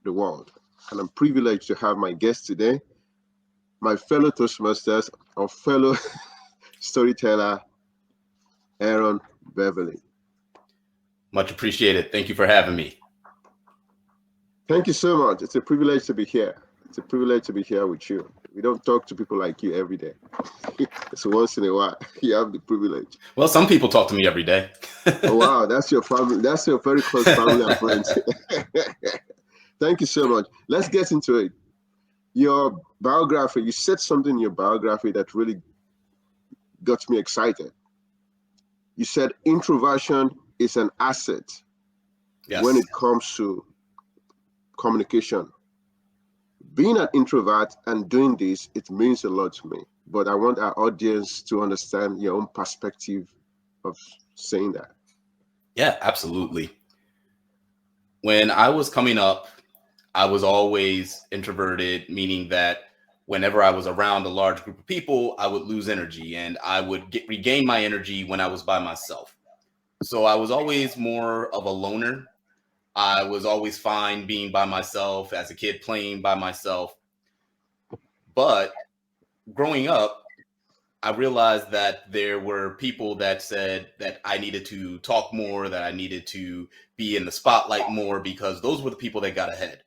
the world. And I'm privileged to have my guest today, my fellow Toastmasters or fellow storyteller, Aaron Beverly. Much appreciated. Thank you for having me. Thank you so much. It's a privilege to be here. It's a privilege to be here with you. We don't talk to people like you every day. So once in a while, you have the privilege. Well, some people talk to me every day. Oh, wow, that's your family. That's your very close family and friends. Thank you so much. Let's get into it. Your biography, you said something in your biography that really got me excited. You said introversion is an asset when it comes to communication. Being an introvert and doing this, it means a lot to me. But I want our audience to understand your own perspective of saying that. Yeah, absolutely. When I was coming up, I was always introverted, meaning that whenever I was around a large group of people, I would lose energy and I would regain my energy when I was by myself. So I was always more of a loner. I was always fine being by myself as a kid, playing by myself. But growing up, I realized that there were people that said that I needed to talk more, that I needed to be in the spotlight more, because those were the people that got ahead.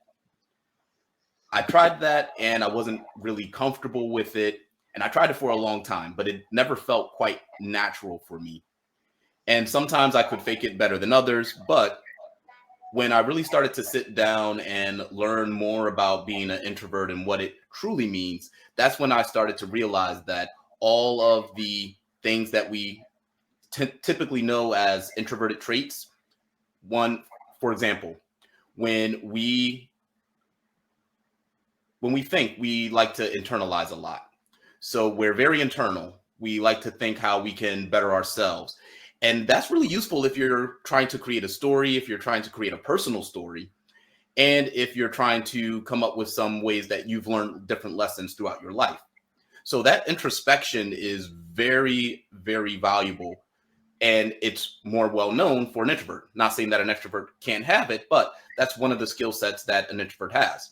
I tried that and I wasn't really comfortable with it. And I tried it for a long time, but it never felt quite natural for me. And sometimes I could fake it better than others. But when I really started to sit down and learn more about being an introvert and what it truly means, that's when I started to realize that all of the things that we typically know as introverted traits, one, for example, when we think, we like to internalize a lot. So we're very internal. We like to think how we can better ourselves. And that's really useful if you're trying to create a story, if you're trying to create a personal story, and if you're trying to come up with some ways that you've learned different lessons throughout your life. So that introspection is very, very valuable. And it's more well known for an introvert. Not saying that an extrovert can't have it, but that's one of the skill sets that an introvert has.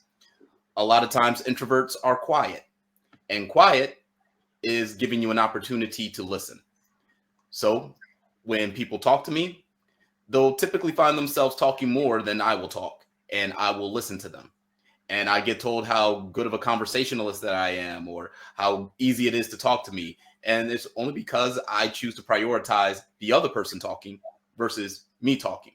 A lot of times introverts are quiet, and quiet is giving you an opportunity to listen. So when people talk to me, they'll typically find themselves talking more than I will talk, and I will listen to them. And I get told how good of a conversationalist that I am, or how easy it is to talk to me. And it's only because I choose to prioritize the other person talking versus me talking.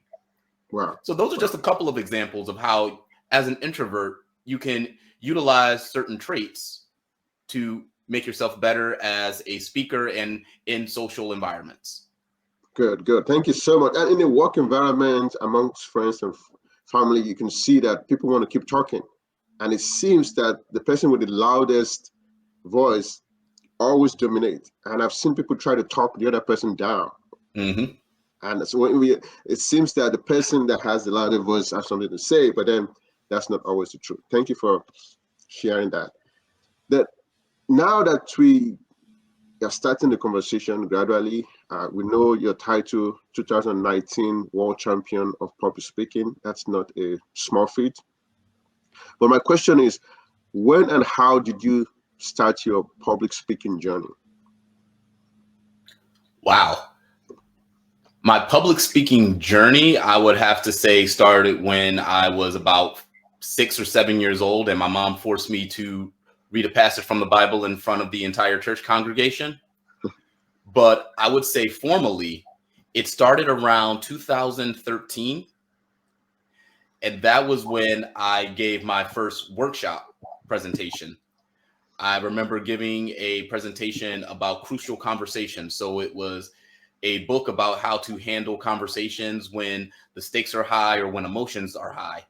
Wow. So those are just a couple of examples of how, as an introvert, you can utilize certain traits to make yourself better as a speaker and in social environments. Good, good. Thank you so much. And in a work environment, amongst friends and family, you can see that people want to keep talking. And it seems that the person with the loudest voice always dominates. And I've seen people try to talk the other person down. Mm-hmm. And so it seems that the person that has the louder voice has something to say, but then that's not always the truth. Thank you for sharing that. That now that we are starting the conversation gradually, we know your title, 2019 World Champion of Public Speaking. That's not a small feat. But my question is, when and how did you start your public speaking journey? Wow. My public speaking journey, I would have to say, started when I was about 6 or 7 years old, and my mom forced me to read a passage from the Bible in front of the entire church congregation. But I would say formally, it started around 2013. And that was when I gave my first workshop presentation. I remember giving a presentation about crucial conversations. So it was a book about how to handle conversations when the stakes are high or when emotions are high.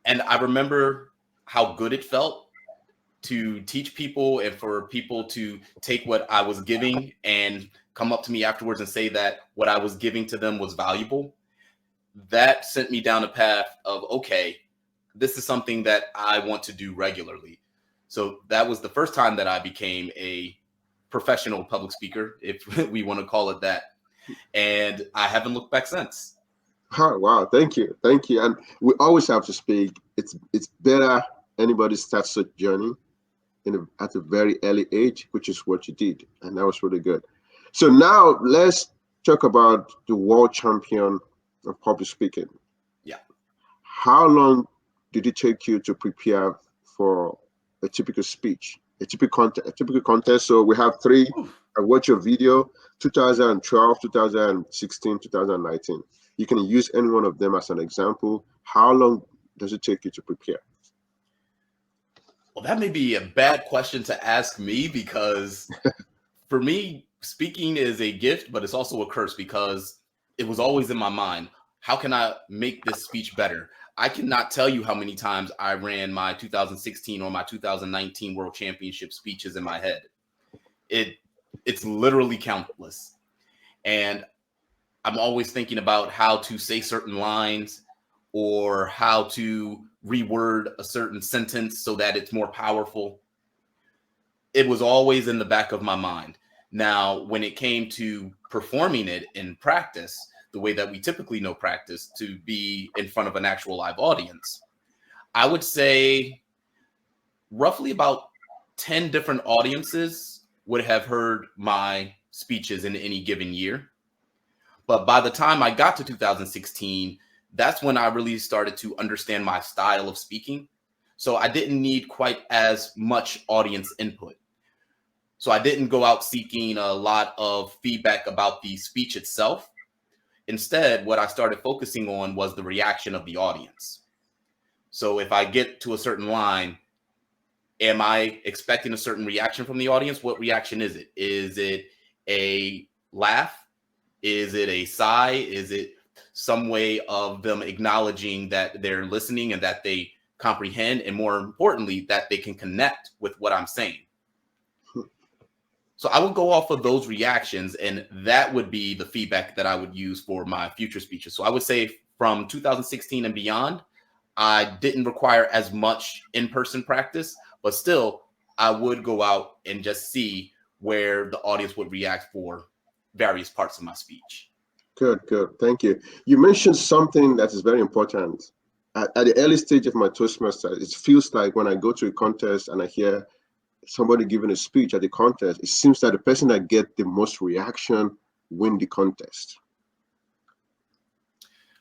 And I remember how good it felt to teach people and for people to take what I was giving and come up to me afterwards and say that what I was giving to them was valuable. That sent me down a path of, okay, this is something that I want to do regularly. So that was the first time that I became a professional public speaker, if we want to call it that. And I haven't looked back since. Oh, wow, thank you, thank you. And we always have to speak. It's better anybody starts such journey at a very early age, which is what you did, and that was really good. So now let's talk about the world champion of public speaking. Yeah. How long did it take you to prepare for a typical speech, a typical contest? So we have three. I watch your video, 2012, 2016, 2019. You can use any one of them as an example. How long does it take you to prepare? Well, that may be a bad question to ask me because for me, speaking is a gift, but it's also a curse because it was always in my mind. How can I make this speech better? I cannot tell you how many times I ran my 2016 or my 2019 World Championship speeches in my head. It's literally countless. And I'm always thinking about how to say certain lines or how to reword a certain sentence so that it's more powerful. It was always in the back of my mind. Now, when it came to performing it in practice, the way that we typically know practice to be in front of an actual live audience, I would say roughly about 10 different audiences would have heard my speeches in any given year. But by the time I got to 2016, that's when I really started to understand my style of speaking. So I didn't need quite as much audience input. So I didn't go out seeking a lot of feedback about the speech itself. Instead, what I started focusing on was the reaction of the audience. So if I get to a certain line, am I expecting a certain reaction from the audience? What reaction is it? Is it a laugh? Is it a sigh? Is it some way of them acknowledging that they're listening and that they comprehend, and more importantly, that they can connect with what I'm saying? So I would go off of those reactions, and that would be the feedback that I would use for my future speeches. So I would say from 2016 and beyond, I didn't require as much in-person practice, but still I would go out and just see where the audience would react for various parts of my speech. Good, good. Thank you. You mentioned something that is very important. At the early stage of my Toastmaster, it feels like when I go to a contest and I hear somebody giving a speech at the contest, it seems that the person that get the most reaction win the contest.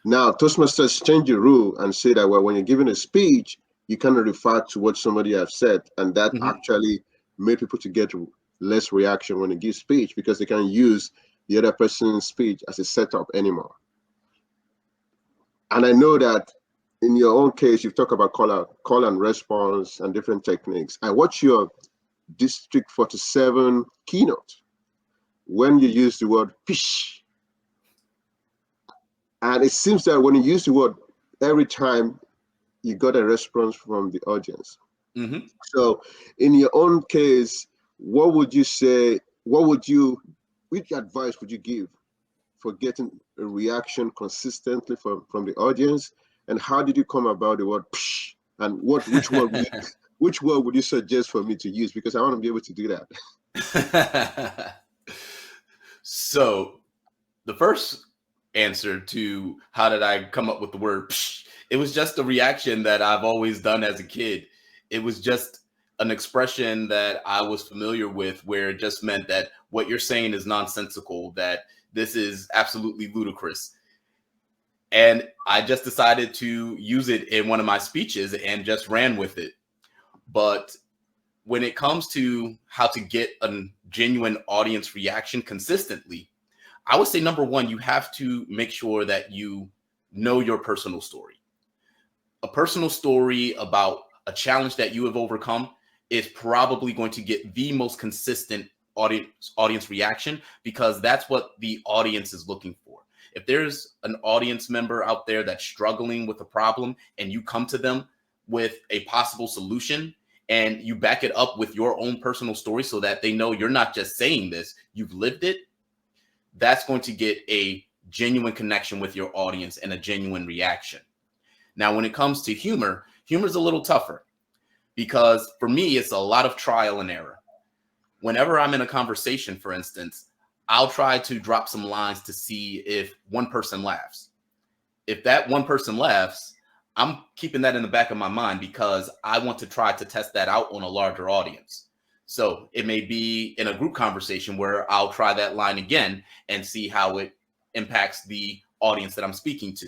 Now, Toastmasters change the rule and say that, well, when you're giving a speech, you cannot refer to what somebody has said, and that actually made people to get less reaction when they give speech because they can use the other person's speech as a setup anymore. And I know that in your own case, you've talked about call and response and different techniques. I watch your District 47 keynote when you use the word fish. And it seems that when you use the word, every time you got a response from the audience. So in your own case, what would you say, which advice would you give for getting a reaction consistently from the audience? And how did you come about the word psh? And which word would you suggest for me to use? Because I want to be able to do that. So the first answer to how did I come up with the word psh, it was just a reaction that I've always done as a kid. It was just an expression that I was familiar with where it just meant that what you're saying is nonsensical, that this is absolutely ludicrous. And I just decided to use it in one of my speeches and just ran with it. But when it comes to how to get a genuine audience reaction consistently, I would say number one, you have to make sure that you know your personal story. A personal story about a challenge that you have overcome is probably going to get the most consistent audience reaction because that's what the audience is looking for. If there's an audience member out there that's struggling with a problem and you come to them with a possible solution and you back it up with your own personal story so that they know you're not just saying this, you've lived it, that's going to get a genuine connection with your audience and a genuine reaction. Now, when it comes to humor is a little tougher because for me, it's a lot of trial and error. Whenever I'm in a conversation, for instance, I'll try to drop some lines to see if one person laughs. if that one person laughs, I'm keeping that in the back of my mind because I want to try to test that out on a larger audience. So it may be in a group conversation where I'll try that line again and see how it impacts the audience that I'm speaking to.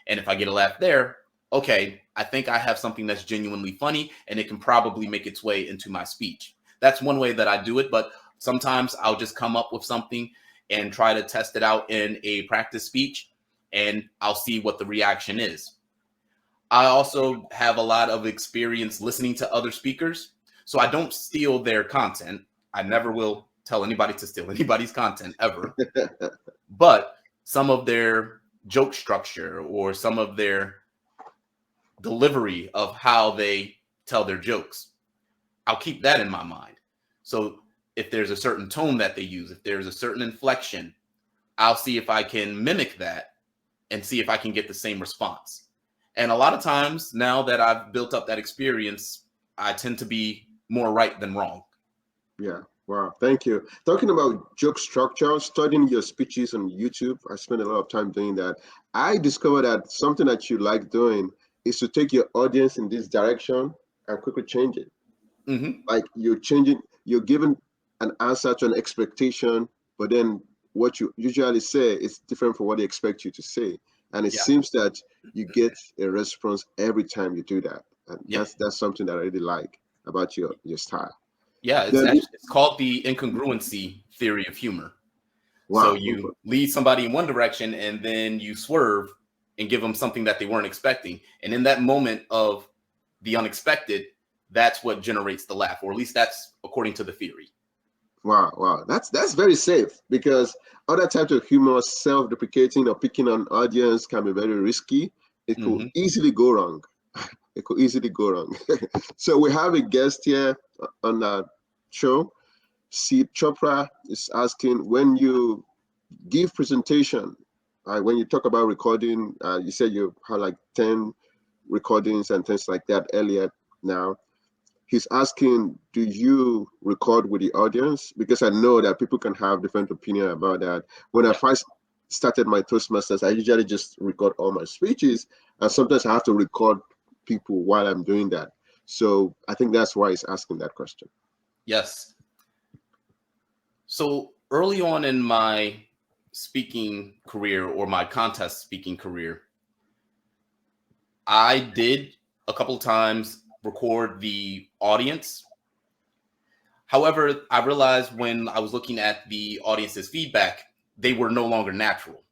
And if I get a laugh there, okay, I think I have something that's genuinely funny and it can probably make its way into my speech. That's one way that I do it, but sometimes I'll just come up with something and try to test it out in a practice speech, and I'll see what the reaction is. I also have a lot of experience listening to other speakers, so I don't steal their content. I never will tell anybody to steal anybody's content ever. But some of their joke structure or some of their delivery of how they tell their jokes, I'll keep that in my mind. So if there's a certain tone that they use, if there's a certain inflection, I'll see if I can mimic that and see if I can get the same response. And a lot of times now that I've built up that experience, I tend to be more right than wrong. Yeah. Wow. Thank you. Talking about joke structure, studying your speeches on YouTube, I spent a lot of time doing that. I discovered that something that you like doing is to take your audience in this direction and quickly change it. Mm-hmm. Like you're changing, you're giving an answer to an expectation, but then what you usually say is different from what they expect you to say. And it Yeah. seems that you get a response every time you do that. And Yeah. that's something that I really like about your style. Yeah. It's called the incongruency theory of humor. So Wow. you lead somebody in one direction and then you swerve and give them something that they weren't expecting. And in that moment of the unexpected, that's what generates the laugh, or at least that's according to the theory. Wow. That's very safe because other types of humor, self-deprecating or picking on audience can be very risky. It could easily go wrong. It could easily go wrong. So we have a guest here on our show. C. Chopra is asking, when you give presentation, when you talk about recording, you said you had like 10 recordings and things like that earlier now. He's asking, do you record with the audience? Because I know that people can have different opinion about that. When I first started my Toastmasters, I usually just record all my speeches, and sometimes I have to record people while I'm doing that. So I think that's why he's asking that question. Yes. So early on in my speaking career or my contest speaking career, I did a couple of times record the audience. However, I realized when I was looking at the audience's feedback, they were no longer natural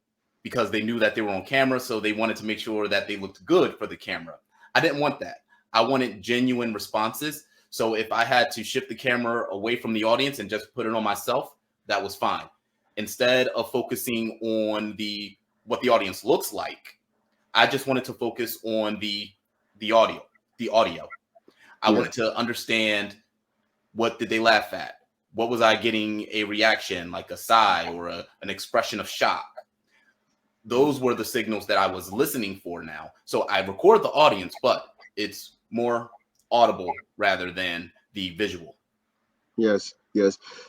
because they knew that they were on camera. So they wanted to make sure that they looked good for the camera. I didn't want that. I wanted genuine responses. So if I had to shift the camera away from the audience and just put it on myself, that was fine. Instead of focusing on what the audience looks like, I just wanted to focus on the audio. I wanted to understand, what did they laugh at? What was I getting a reaction, like a sigh or an expression of shock? Those were the signals that I was listening for now. So I record the audience, but it's more audible rather than the visual. Yes.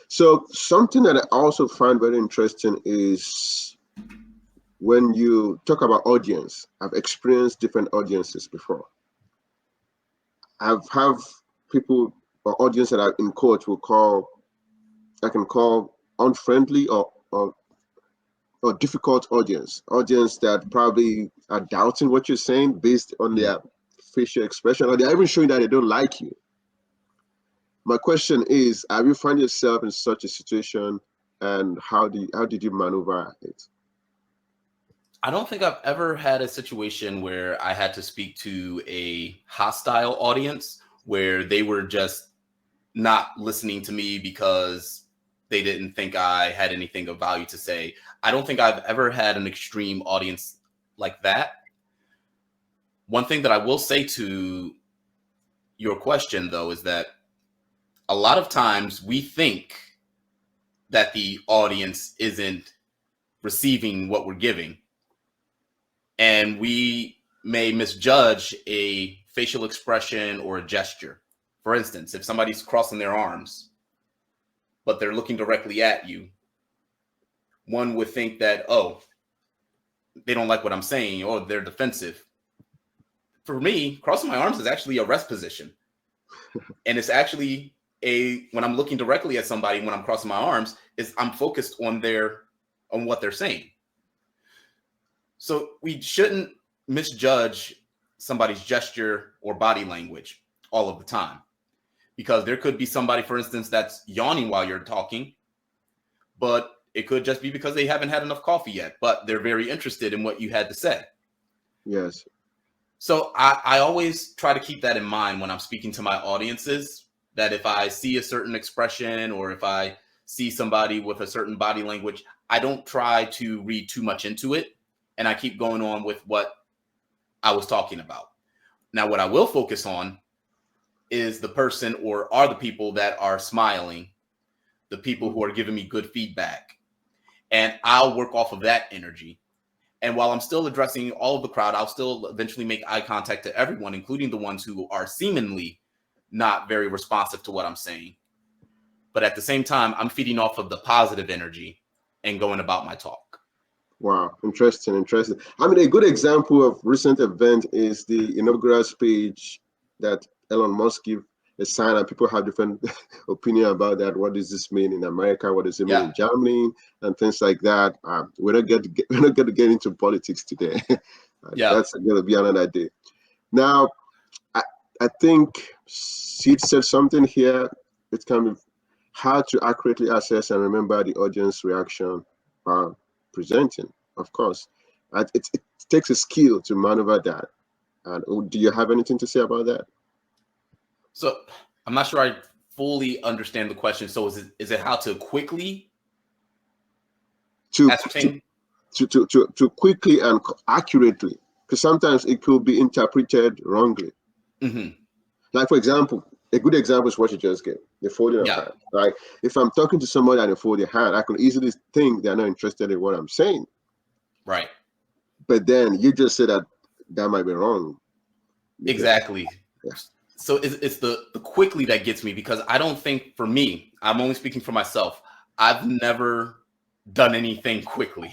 So something that I also find very interesting is when you talk about audience. I've experienced different audiences before. I've have people or audience that I in quote I can call unfriendly or difficult audience that probably are doubting what you're saying based on their facial expression, or they're even showing that they don't like you. My question is, have you found yourself in such a situation, and how did you maneuver it? I don't think I've ever had a situation where I had to speak to a hostile audience where they were just not listening to me because they didn't think I had anything of value to say. I don't think I've ever had an extreme audience like that. One thing that I will say to your question, though, is that a lot of times we think that the audience isn't receiving what we're giving, and we may misjudge a facial expression or a gesture. For instance, if somebody's crossing their arms, but they're looking directly at you, one would think that, oh, they don't like what I'm saying, or they're defensive. For me, crossing my arms is actually a rest position. And it's actually when I'm looking directly at somebody when I'm crossing my arms, is I'm focused on what they're saying. So we shouldn't misjudge somebody's gesture or body language all of the time. Because there could be somebody, for instance, that's yawning while you're talking, but it could just be because they haven't had enough coffee yet, but they're very interested in what you had to say. Yes. So I always try to keep that in mind when I'm speaking to my audiences, that if I see a certain expression or if I see somebody with a certain body language, I don't try to read too much into it, and I keep going on with what I was talking about. Now, what I will focus on is the person or are the people that are smiling, the people who are giving me good feedback. And I'll work off of that energy. And while I'm still addressing all of the crowd, I'll still eventually make eye contact to everyone, including the ones who are seemingly not very responsive to what I'm saying. But at the same time, I'm feeding off of the positive energy and going about my talk. Wow, interesting. I mean, a good example of recent event is the inaugural speech that Elon Musk gave a sign, and people have different opinion about that. What does this mean in America? What does it mean in Germany? And things like that. We're not going to get into politics today. That's going to be another day. Now, I think Sid said something here. It's kind of hard to accurately assess and remember the audience reaction while presenting. Of course, it takes a skill to maneuver that. And do you have anything to say about that? So I'm not sure I fully understand the question. So is it how to quickly ascertain? To quickly and accurately, because sometimes it could be interpreted wrongly. Mm-hmm. Like, for example, a good example is what you just gave, the folding of hand. Right? If I'm talking to somebody and they fold their hand, I can easily think they're not interested in what I'm saying. Right. But then you just said that might be wrong. Exactly. Yeah. So it's the quickly that gets me, because I don't think, for me, I'm only speaking for myself, I've never done anything quickly.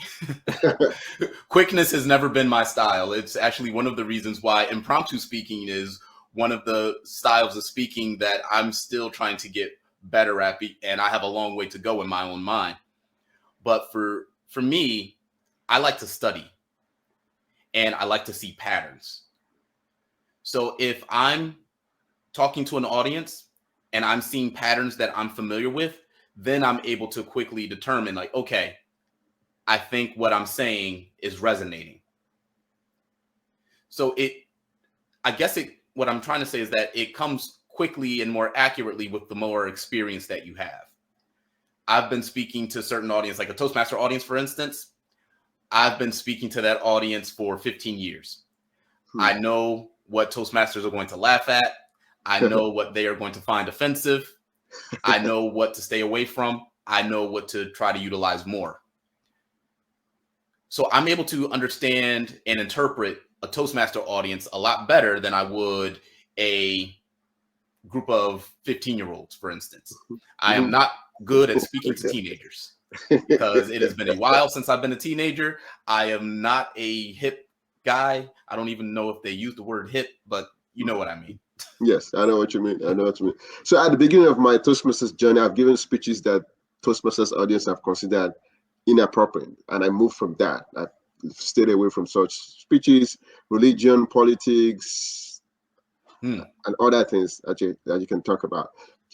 Quickness has never been my style. It's actually one of the reasons why impromptu speaking is one of the styles of speaking that I'm still trying to get better at, and I have a long way to go in my own mind. But for me, I like to study and I like to see patterns. So if I'm talking to an audience and I'm seeing patterns that I'm familiar with, then I'm able to quickly determine, like, okay, I think what I'm saying is resonating. So what I'm trying to say is that it comes quickly and more accurately with the more experience that you have. I've been speaking to certain audience, like a Toastmaster audience, for instance. I've been speaking to that audience for 15 years. I know what Toastmasters are going to laugh at. I know what they are going to find offensive. I know what to stay away from. I know what to try to utilize more. So I'm able to understand and interpret a Toastmaster audience a lot better than I would a group of 15-year-olds, for instance. I am not good at speaking to teenagers because it has been a while since I've been a teenager. I am not a hip guy. I don't even know if they use the word hip, but you know what I mean. Yes, I know what you mean. So at the beginning of my Toastmasters journey, I've given speeches that Toastmasters audience have considered inappropriate, and I moved from that. I've stayed away from such speeches, religion, politics, and other things that you can talk about.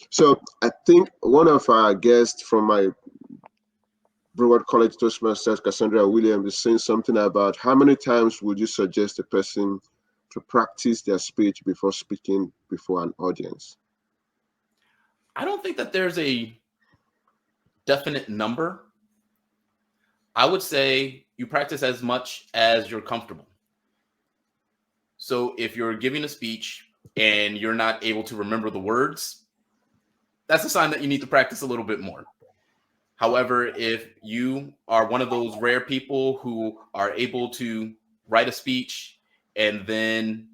So I think one of our guests from my Broward College Toastmasters, Cassandra Williams, is saying something about how many times would you suggest a person to practice their speech before speaking before an audience? I don't think that there's a definite number. I would say you practice as much as you're comfortable. So if you're giving a speech and you're not able to remember the words, that's a sign that you need to practice a little bit more. However, if you are one of those rare people who are able to write a speech and then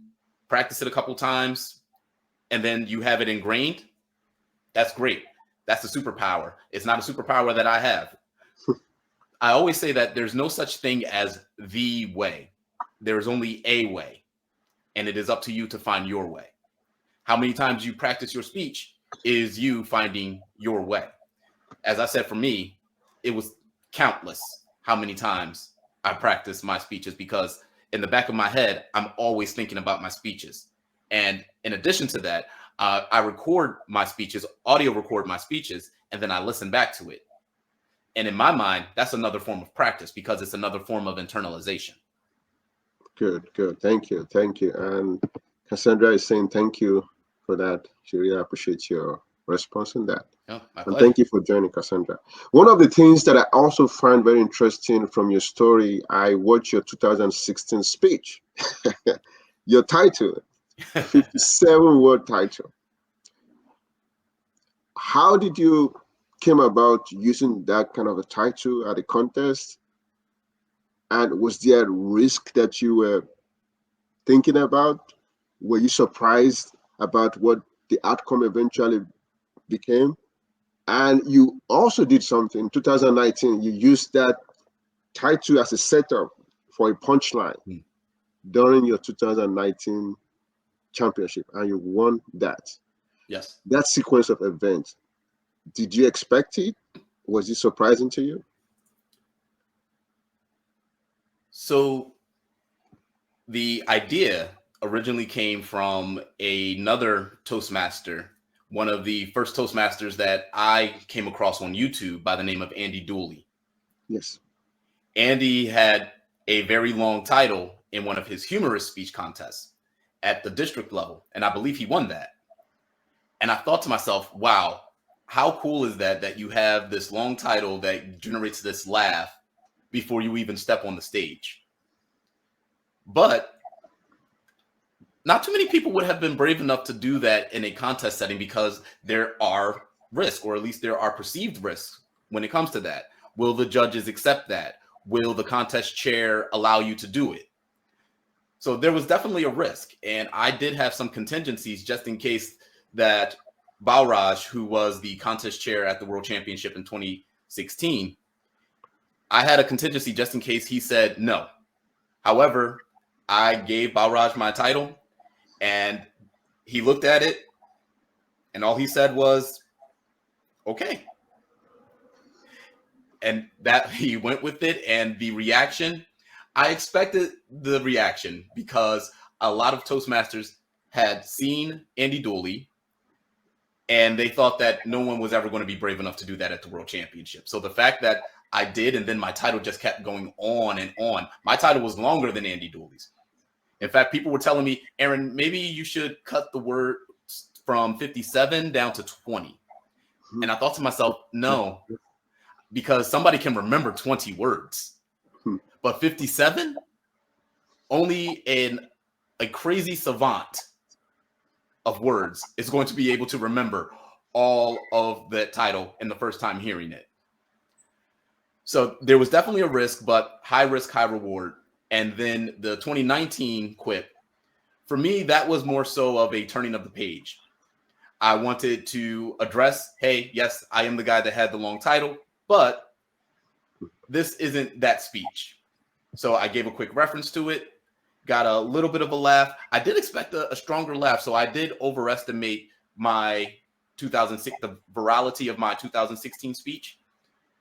practice it a couple times and then you have it ingrained, that's great. That's a superpower. It's not a superpower that I have. I always say that there's no such thing as the way. There is only a way, and it is up to you to find your way. How many times you practice your speech is you finding your way. As I said, for me, it was countless how many times I practiced my speeches, because in the back of my head, I'm always thinking about my speeches. And in addition to that, I record my speeches, audio record my speeches, and then I listen back to it. And in my mind, that's another form of practice, because it's another form of internalization. Good, good. Thank you. Thank you. And Cassandra is saying thank you for that. She really appreciates your response on that. Oh, my And pleasure. thank you for joining, Cassandra. One of the things that I also find very interesting from your story, I watched your 2016 speech. Your title, 57-word title. How did you came about using that kind of a title at a contest? And was there a risk that you were thinking about? Were you surprised about what the outcome eventually became? And you also did something in 2019. You used that title as a setup for a punchline during your 2019 championship, and you won that. Yes. That sequence of events, did you expect it? Was it surprising to you? So the idea originally came from another Toastmaster, one of the first Toastmasters that I came across on YouTube, by the name of Andy Dooley. Yes. Andy had a very long title in one of his humorous speech contests at the district level, and I believe he won that. And I thought to myself, wow, how cool is that, that you have this long title that generates this laugh before you even step on the stage. But not too many people would have been brave enough to do that in a contest setting, because there are risks, or at least there are perceived risks when it comes to that. Will the judges accept that? Will the contest chair allow you to do it? So there was definitely a risk. And I did have some contingencies just in case that Balraj, who was the contest chair at the World Championship in 2016, I had a contingency just in case he said no. However, I gave Balraj my title, and he looked at it, and all he said was, okay. And that he went with it. And the reaction, I expected the reaction, because a lot of Toastmasters had seen Andy Dooley, and they thought that no one was ever going to be brave enough to do that at the World Championship. So the fact that I did, and then my title just kept going on and on. My title was longer than Andy Dooley's. In fact, people were telling me, Aaron, maybe you should cut the word from 57 down to 20. And I thought to myself, no, because somebody can remember 20 words. But 57, only a crazy savant of words is going to be able to remember all of that title in the first time hearing it. So there was definitely a risk, but high risk, high reward. And then the 2019 quip, for me, that was more so of a turning of the page. I wanted to address, hey, yes, I am the guy that had the long title, but this isn't that speech. So I gave a quick reference to it, got a little bit of a laugh. I did expect a stronger laugh, so I did overestimate my 2006, the virality of my 2016 speech.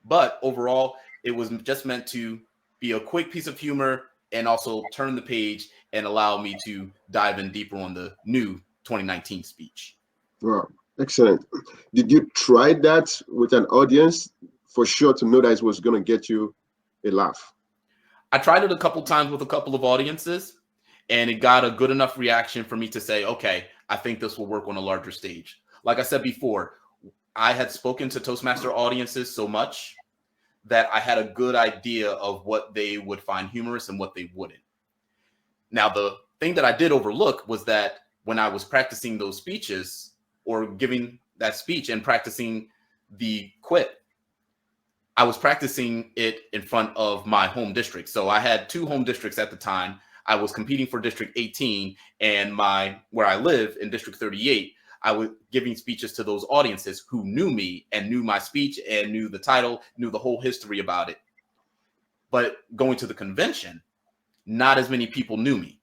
But overall, it was just meant to be a quick piece of humor and also turn the page and allow me to dive in deeper on the new 2019 speech. Wow, excellent. Did you try that with an audience for sure to know that it was going to get you a laugh? I tried it a couple times with a couple of audiences, and it got a good enough reaction for me to say, okay, I think this will work on a larger stage. Like I said before, I had spoken to Toastmaster audiences so much that I had a good idea of what they would find humorous and what they wouldn't. Now, the thing that I did overlook was that when I was practicing those speeches, or giving that speech and practicing the quip, I was practicing it in front of my home district. So I had two home districts at the time. I was competing for District 18, and where I live in District 38, I was giving speeches to those audiences who knew me and knew my speech and knew the title, knew the whole history about it. But going to the convention, not as many people knew me.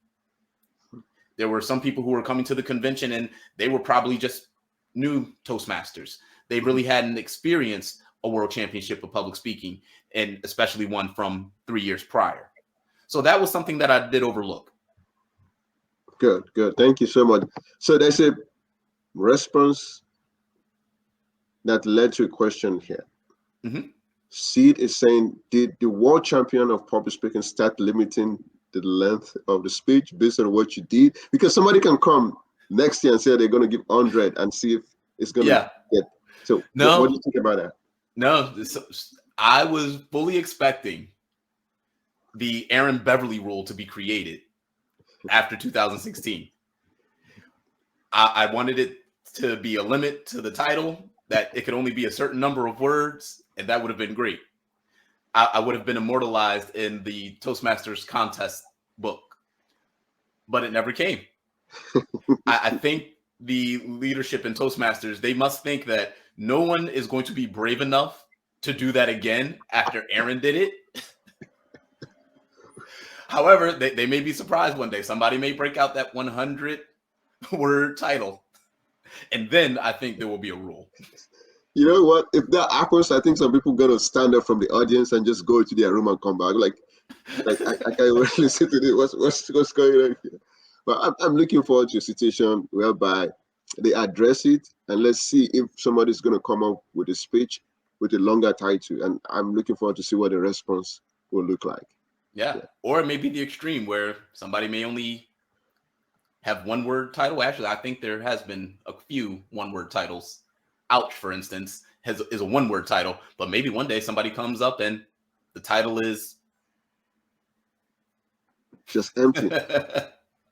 There were some people who were coming to the convention and they were probably just new Toastmasters. They really hadn't experienced a world championship of public speaking, and especially one from 3 years prior. So that was something that I did overlook. Good. Thank you so much. So there's a response that led to a question here. Mm-hmm. Seed is saying, did the world champion of public speaking start limiting the length of the speech based on what you did? Because somebody can come next year and say they're going to give 100 and see if it's going to get. So no, what do you think about that? No, I was fully expecting the Aaron Beverly rule to be created after 2016. I wanted it to be a limit to the title, that it could only be a certain number of words, and that would have been great. I would have been immortalized in the Toastmasters contest book, but it never came. I think the leadership in Toastmasters, they must think that no one is going to be brave enough to do that again after Aaron did it. However, they may be surprised one day. Somebody may break out that 100-word title, and then I think there will be a rule. You know what? If that happens, I think some people are going to stand up from the audience and just go to their room and come back. Like I can't really listen to this. What's going on here? But I'm looking forward to a situation whereby they address it, and let's see if somebody's going to come up with a speech with a longer title. And I'm looking forward to see what the response will look like. Yeah. Or it may be the extreme where somebody may only have one-word title. Actually, I think there has been a few one-word titles. Ouch, for instance, is a one-word title, but maybe one day somebody comes up and the title is just empty.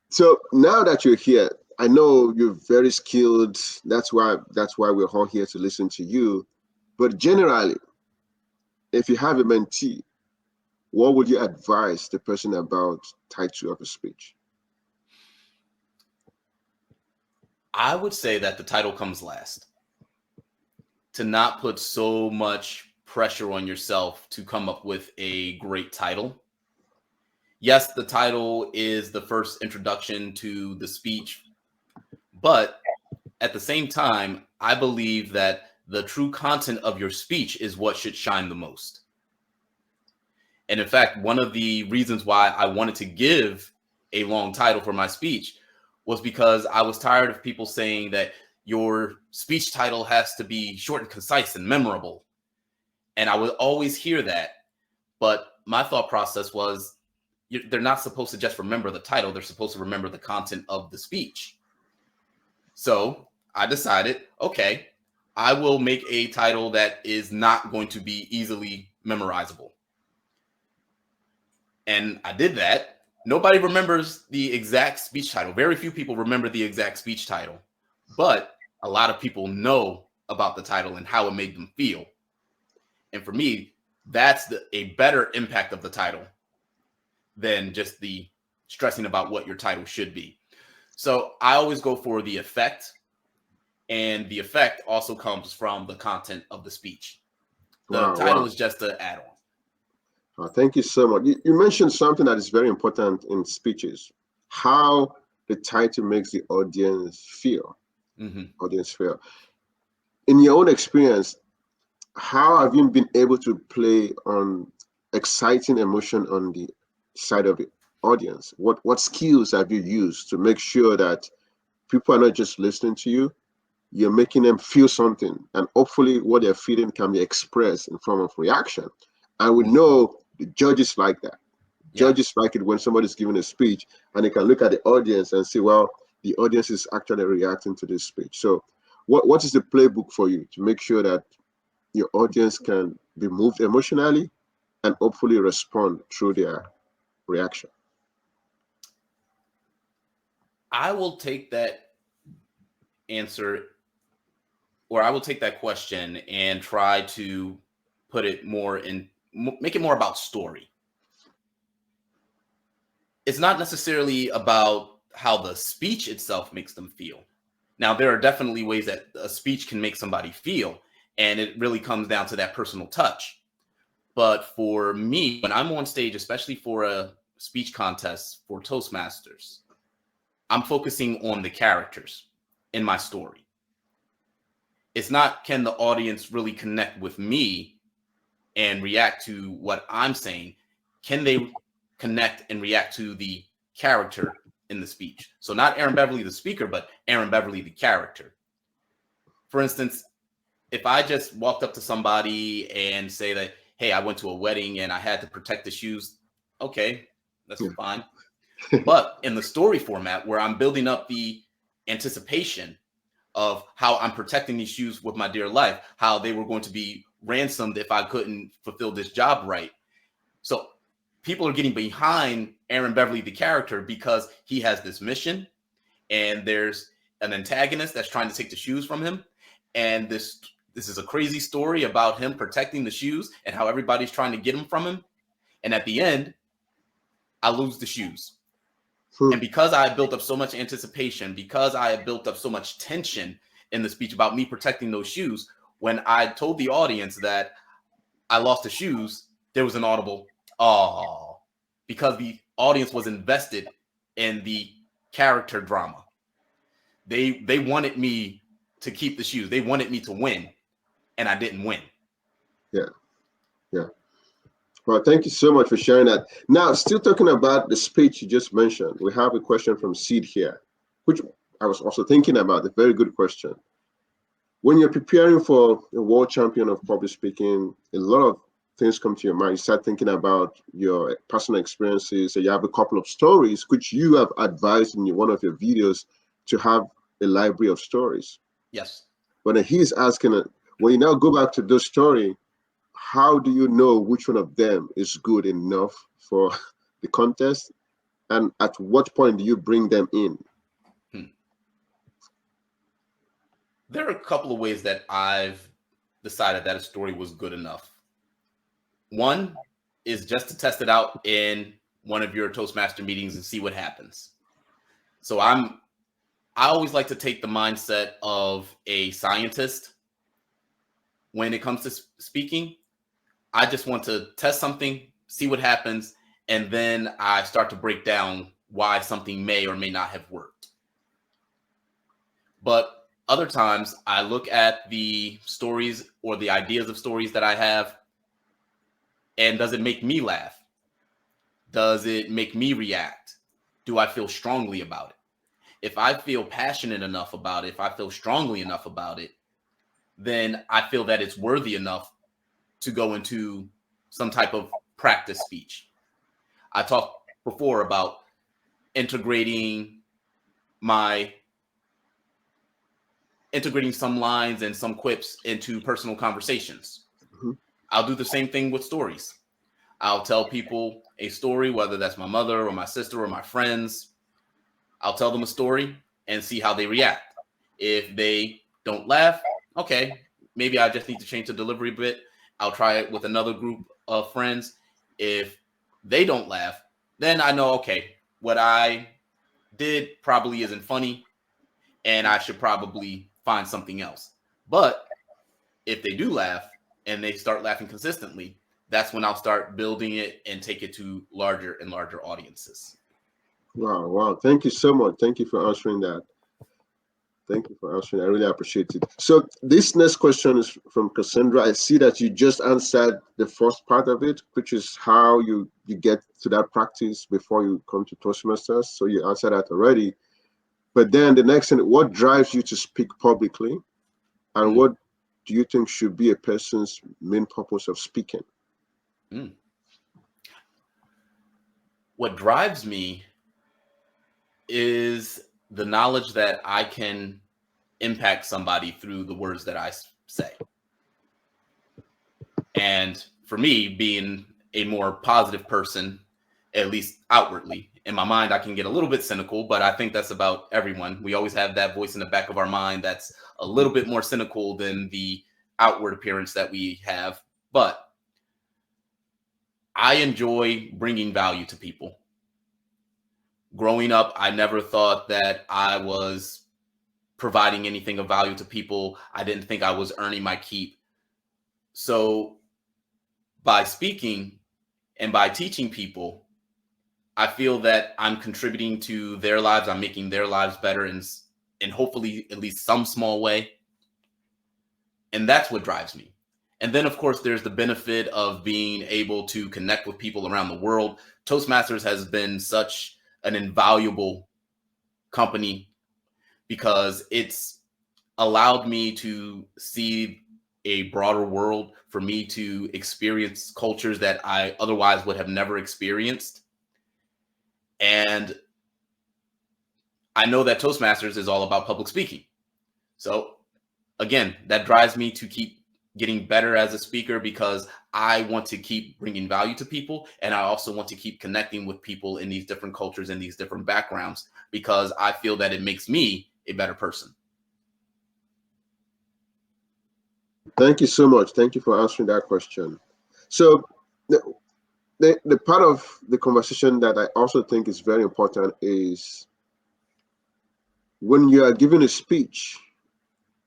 So now that you're here, I know you're very skilled. That's why we're all here to listen to you. But generally, if you have a mentee, what would you advise the person about title of a speech? I would say that the title comes last. To not put so much pressure on yourself to come up with a great title. Yes, the title is the first introduction to the speech, but at the same time, I believe that the true content of your speech is what should shine the most. And in fact, one of the reasons why I wanted to give a long title for my speech was because I was tired of people saying that your speech title has to be short and concise and memorable. And I would always hear that. But my thought process was, they're not supposed to just remember the title. They're supposed to remember the content of the speech. So I decided, okay, I will make a title that is not going to be easily memorizable. And I did that. Nobody remembers the exact speech title. Very few people remember the exact speech title, but a lot of people know about the title and how it made them feel. And for me, that's a better impact of the title than just the stressing about what your title should be. So I always go for the effect, and the effect also comes from the content of the speech. The title is just an add-on. Thank you so much. You mentioned something that is very important in speeches, how the title makes the audience feel. Audience feel. In your own experience, how have you been able to play on exciting emotion on the side of the audience? What skills have you used to make sure that people are not just listening to you, you're making them feel something, and hopefully what they're feeling can be expressed in form of reaction? And we know the judges like that. Judges like it when somebody's giving a speech and they can look at the audience and say, well, the audience is actually reacting to this speech. So what is the playbook for you to make sure that your audience can be moved emotionally and hopefully respond through their reaction? I will take that answer, or I will take that question and try to put it more in, make it more about story. It's not necessarily about how the speech itself makes them feel. Now, there are definitely ways that a speech can make somebody feel, and it really comes down to that personal touch. But for me, when I'm on stage, especially for a speech contest for Toastmasters, I'm focusing on the characters in my story. It's not, can the audience really connect with me and react to what I'm saying? Can they connect and react to the character in the speech? So not Aaron Beverly, the speaker, but Aaron Beverly, the character. For instance, if I just walked up to somebody and say that, hey, I went to a wedding and I had to protect the shoes, okay, that's fine. But in the story format, where I'm building up the anticipation of how I'm protecting these shoes with my dear life, how they were going to be ransomed if I couldn't fulfill this job right. So people are getting behind Aaron Beverly, the character, because he has this mission and there's an antagonist that's trying to take the shoes from him. And this is a crazy story about him protecting the shoes and how everybody's trying to get them from him. And at the end, I lose the shoes. And because I built up so much anticipation, because I had built up so much tension in the speech about me protecting those shoes, when I told the audience that I lost the shoes, there was an audible, oh, because the audience was invested in the character drama. They wanted me to keep the shoes. They wanted me to win, and I didn't win. Yeah. Yeah. Well, thank you so much for sharing that. Now, still talking about the speech you just mentioned, we have a question from Sid here, which I was also thinking about. A very good question. When you're preparing for a world champion of public speaking, a lot of things come to your mind. You start thinking about your personal experiences, and you have a couple of stories, which you have advised in one of your videos to have a library of stories. Yes. But he's asking, when you now go back to those stories, how do you know which one of them is good enough for the contest? And at what point do you bring them in? There are a couple of ways that I've decided that a story was good enough. One is just to test it out in one of your Toastmaster meetings and see what happens. So I always like to take the mindset of a scientist when it comes to speaking. I just want to test something, see what happens, and then I start to break down why something may or may not have worked. But other times I look at the stories or the ideas of stories that I have, and does it make me laugh? Does it make me react? Do I feel strongly about it? If I feel passionate enough about it, if I feel strongly enough about it, then I feel that it's worthy enough to go into some type of practice speech. I talked before about integrating some lines and some quips into personal conversations. Mm-hmm. I'll do the same thing with stories. I'll tell people a story, whether that's my mother or my sister or my friends. I'll tell them a story and see how they react. If they don't laugh, okay, maybe I just need to change the delivery a bit. I'll try it with another group of friends. If they don't laugh, then I know, okay, what I did probably isn't funny and I should probably find something else. But if they do laugh and they start laughing consistently, that's when I'll start building it and take it to larger and larger audiences. Wow. Thank you so much. Thank you for answering that. Thank you for answering. I really appreciate it. So this next question is from Cassandra. I see that you just answered the first part of it, which is how you get to that practice before you come to Toastmasters. So you answered that already. But then the next thing, what drives you to speak publicly? And what do you think should be a person's main purpose of speaking? What drives me is the knowledge that I can impact somebody through the words that I say. And for me, being a more positive person, at least outwardly, in my mind, I can get a little bit cynical, but I think that's about everyone. We always have that voice in the back of our mind that's a little bit more cynical than the outward appearance that we have. But I enjoy bringing value to people. Growing up, I never thought that I was providing anything of value to people. I didn't think I was earning my keep. So by speaking and by teaching people, I feel that I'm contributing to their lives. I'm making their lives better in hopefully at least some small way. And that's what drives me. And then, of course, there's the benefit of being able to connect with people around the world. Toastmasters has been such an invaluable company because it's allowed me to see a broader world, for me to experience cultures that I otherwise would have never experienced. And I know that Toastmasters is all about public speaking. So again, that drives me to keep getting better as a speaker because I want to keep bringing value to people. And I also want to keep connecting with people in these different cultures and these different backgrounds because I feel that it makes me a better person. Thank you so much. Thank you for answering that question. So the part of the conversation that I also think is very important is when you are giving a speech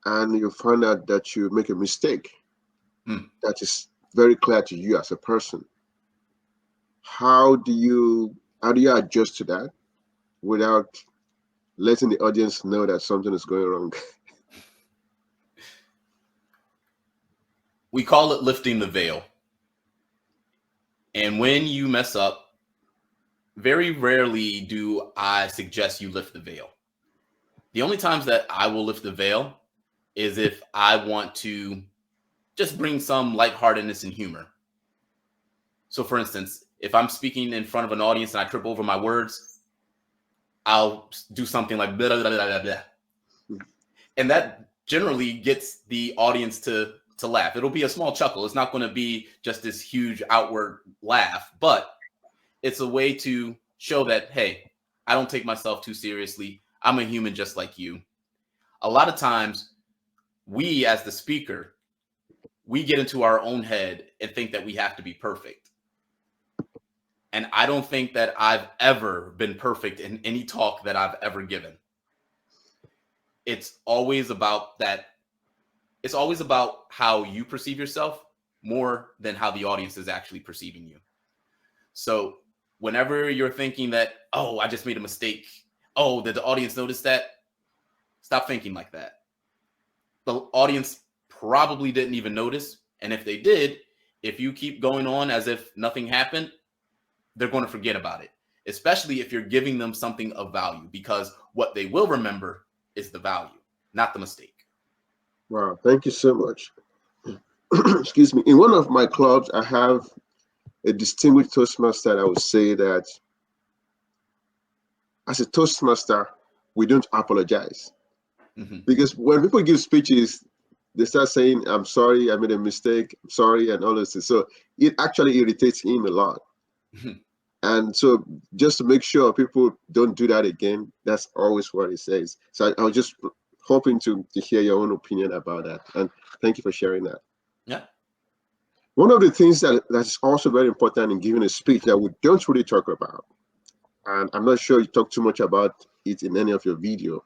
and you find out that you make a mistake that is very clear to you as a person. How do you adjust to that without letting the audience know that something is going wrong? We call it lifting the veil. And when you mess up, very rarely do I suggest you lift the veil. The only times that I will lift the veil is if I want to just bring some lightheartedness and humor. So for instance, if I'm speaking in front of an audience and I trip over my words, I'll do something like blah, blah, blah, blah, blah. And that generally gets the audience to laugh. It'll be a small chuckle. It's not going to be just this huge outward laugh, but it's a way to show that, hey, I don't take myself too seriously. I'm a human just like you. A lot of times, we as the speaker, we get into our own head and think that we have to be perfect. And I don't think that I've ever been perfect in any talk that I've ever given. It's always about that. It's always about how you perceive yourself more than how the audience is actually perceiving you. So whenever you're thinking that, oh, I just made a mistake. Oh, did the audience notice that? Stop thinking like that. The audience probably didn't even notice. And if they did, if you keep going on as if nothing happened, they're going to forget about it, especially if you're giving them something of value, because what they will remember is the value, not the mistake. Wow, thank you so much. Excuse me. In one of my clubs, I have a distinguished Toastmaster. I would say that as a Toastmaster, we don't apologize. Because when people give speeches, they start saying, I'm sorry, I made a mistake, I'm sorry, and all this. So it actually irritates him a lot. And so just to make sure people don't do that again, that's always what he says. So I was just hoping to hear your own opinion about that. And thank you for sharing that. Yeah. One of the things that's also very important in giving a speech that we don't really talk about, and I'm not sure you talk too much about it in any of your video.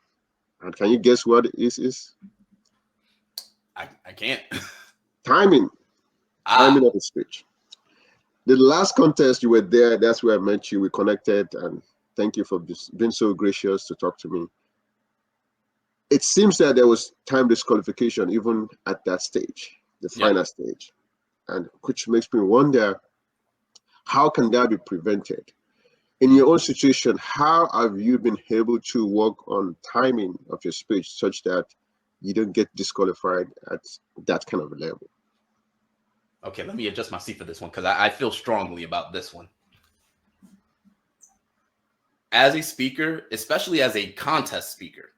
And can you guess what it is? I can't. Timing. Timing of the speech. The last contest you were there, that's where I met you. We connected, and thank you for being so gracious to talk to me. It seems that there was time disqualification even at that stage, the final stage, and which makes me wonder, how can that be prevented? In your own situation, how have you been able to work on timing of your speech such that you don't get disqualified at that kind of a level? Okay, let me adjust my seat for this one because I feel strongly about this one. As a speaker, especially as a contest speaker,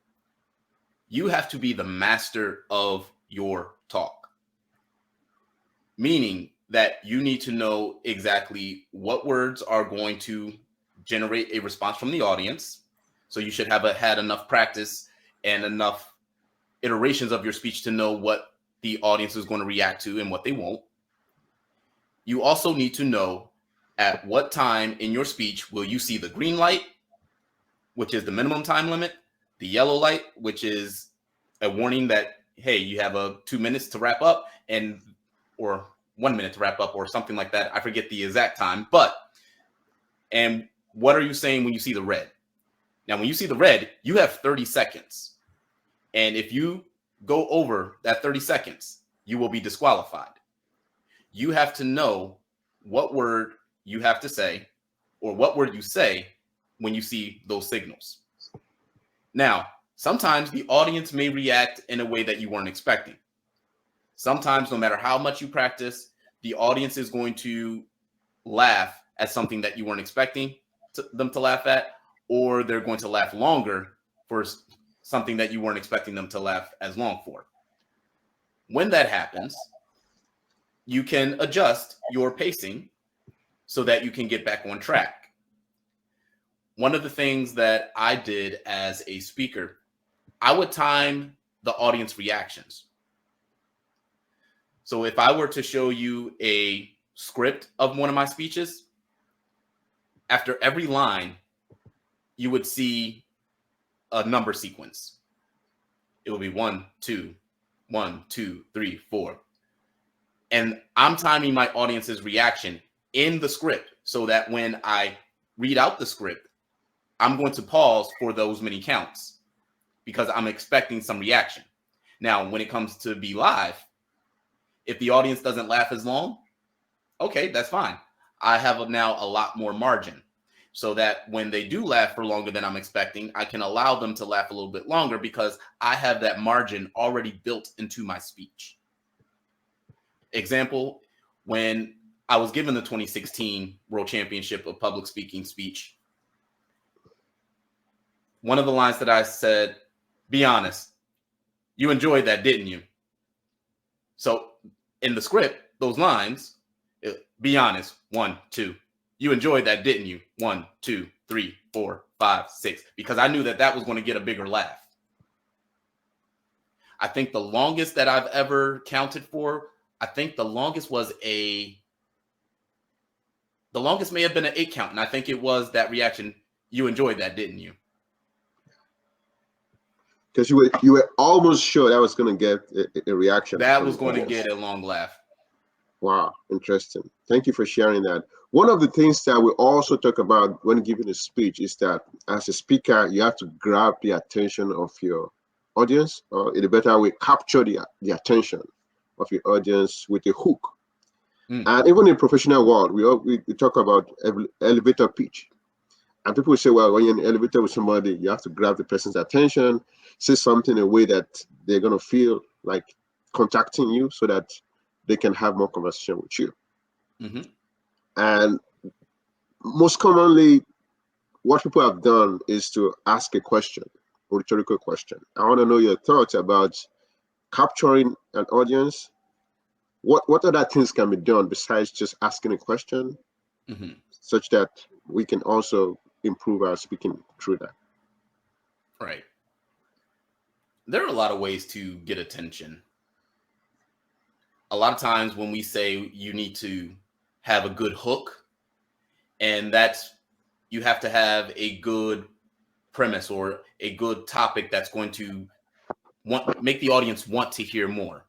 you have to be the master of your talk. Meaning that you need to know exactly what words are going to generate a response from the audience. So you should have had enough practice and enough iterations of your speech to know what the audience is going to react to and what they won't. You also need to know at what time in your speech will you see the green light, which is the minimum time limit, the yellow light, which is a warning that, hey, you have 2 minutes to wrap up, or 1 minute to wrap up or something like that. I forget the exact time, but, and what are you saying when you see the red? Now, when you see the red, you have 30 seconds. And if you go over that 30 seconds, you will be disqualified. You have to know what word you have to say or what word you say when you see those signals. Now, sometimes the audience may react in a way that you weren't expecting. Sometimes, no matter how much you practice, the audience is going to laugh at something that you weren't expecting them to laugh at, or they're going to laugh longer for something that you weren't expecting them to laugh as long for. When that happens, you can adjust your pacing so that you can get back on track. One of the things that I did as a speaker, I would time the audience reactions. So if I were to show you a script of one of my speeches, after every line, you would see a number sequence. It will be 1, 2, 1, 2, 3, 4. And I'm timing my audience's reaction in the script so that when I read out the script, I'm going to pause for those many counts because I'm expecting some reaction. Now, when it comes to be live, if the audience doesn't laugh as long, okay, that's fine. I have now a lot more margin so that when they do laugh for longer than I'm expecting, I can allow them to laugh a little bit longer because I have that margin already built into my speech. Example, when I was given the 2016 World Championship of Public Speaking speech, one of the lines that I said, be honest, you enjoyed that, didn't you? So in the script, those lines, be honest, 1, 2. You enjoyed that, didn't you? 1, 2, 3, 4, 5, 6. Because I knew that that was going to get a bigger laugh. I think the longest that I've ever counted for, I think the longest may have been an 8 count. And I think it was that reaction. You enjoyed that, didn't you? Because you were almost sure that was going to get a reaction. That was going to get a long laugh. Wow, interesting. Thank you for sharing that. One of the things that we also talk about when giving a speech is that as a speaker, you have to grab the attention of your audience, or in a better way, capture the attention of your audience with a hook. And even in professional world, we talk about elevator pitch. And people say, well, when you're in an elevator with somebody, you have to grab the person's attention, say something in a way that they're going to feel like contacting you so that they can have more conversation with you. Mm-hmm. And most commonly, what people have done is to ask a question, a rhetorical question. I want to know your thoughts about capturing an audience. What other things can be done besides just asking a question, such that we can also improve our speaking through that? Right. There are a lot of ways to get attention. A lot of times when we say you need to have a good hook, and that's, you have to have a good premise or a good topic that's going to make the audience want to hear more.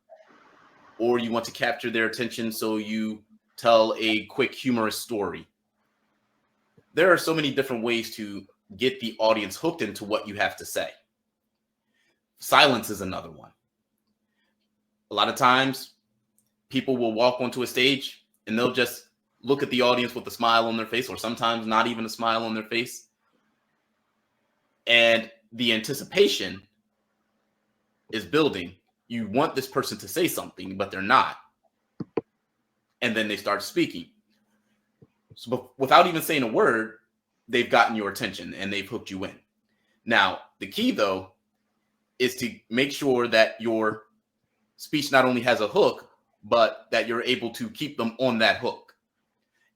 Or you want to capture their attention, so you tell a quick humorous story. There are so many different ways to get the audience hooked into what you have to say. Silence is another one. A lot of times, people will walk onto a stage and they'll just look at the audience with a smile on their face, or sometimes not even a smile on their face. And the anticipation is building. You want this person to say something, but they're not. And then they start speaking. So without even saying a word, they've gotten your attention and they've hooked you in. Now, the key, though, is to make sure that your speech not only has a hook, but that you're able to keep them on that hook.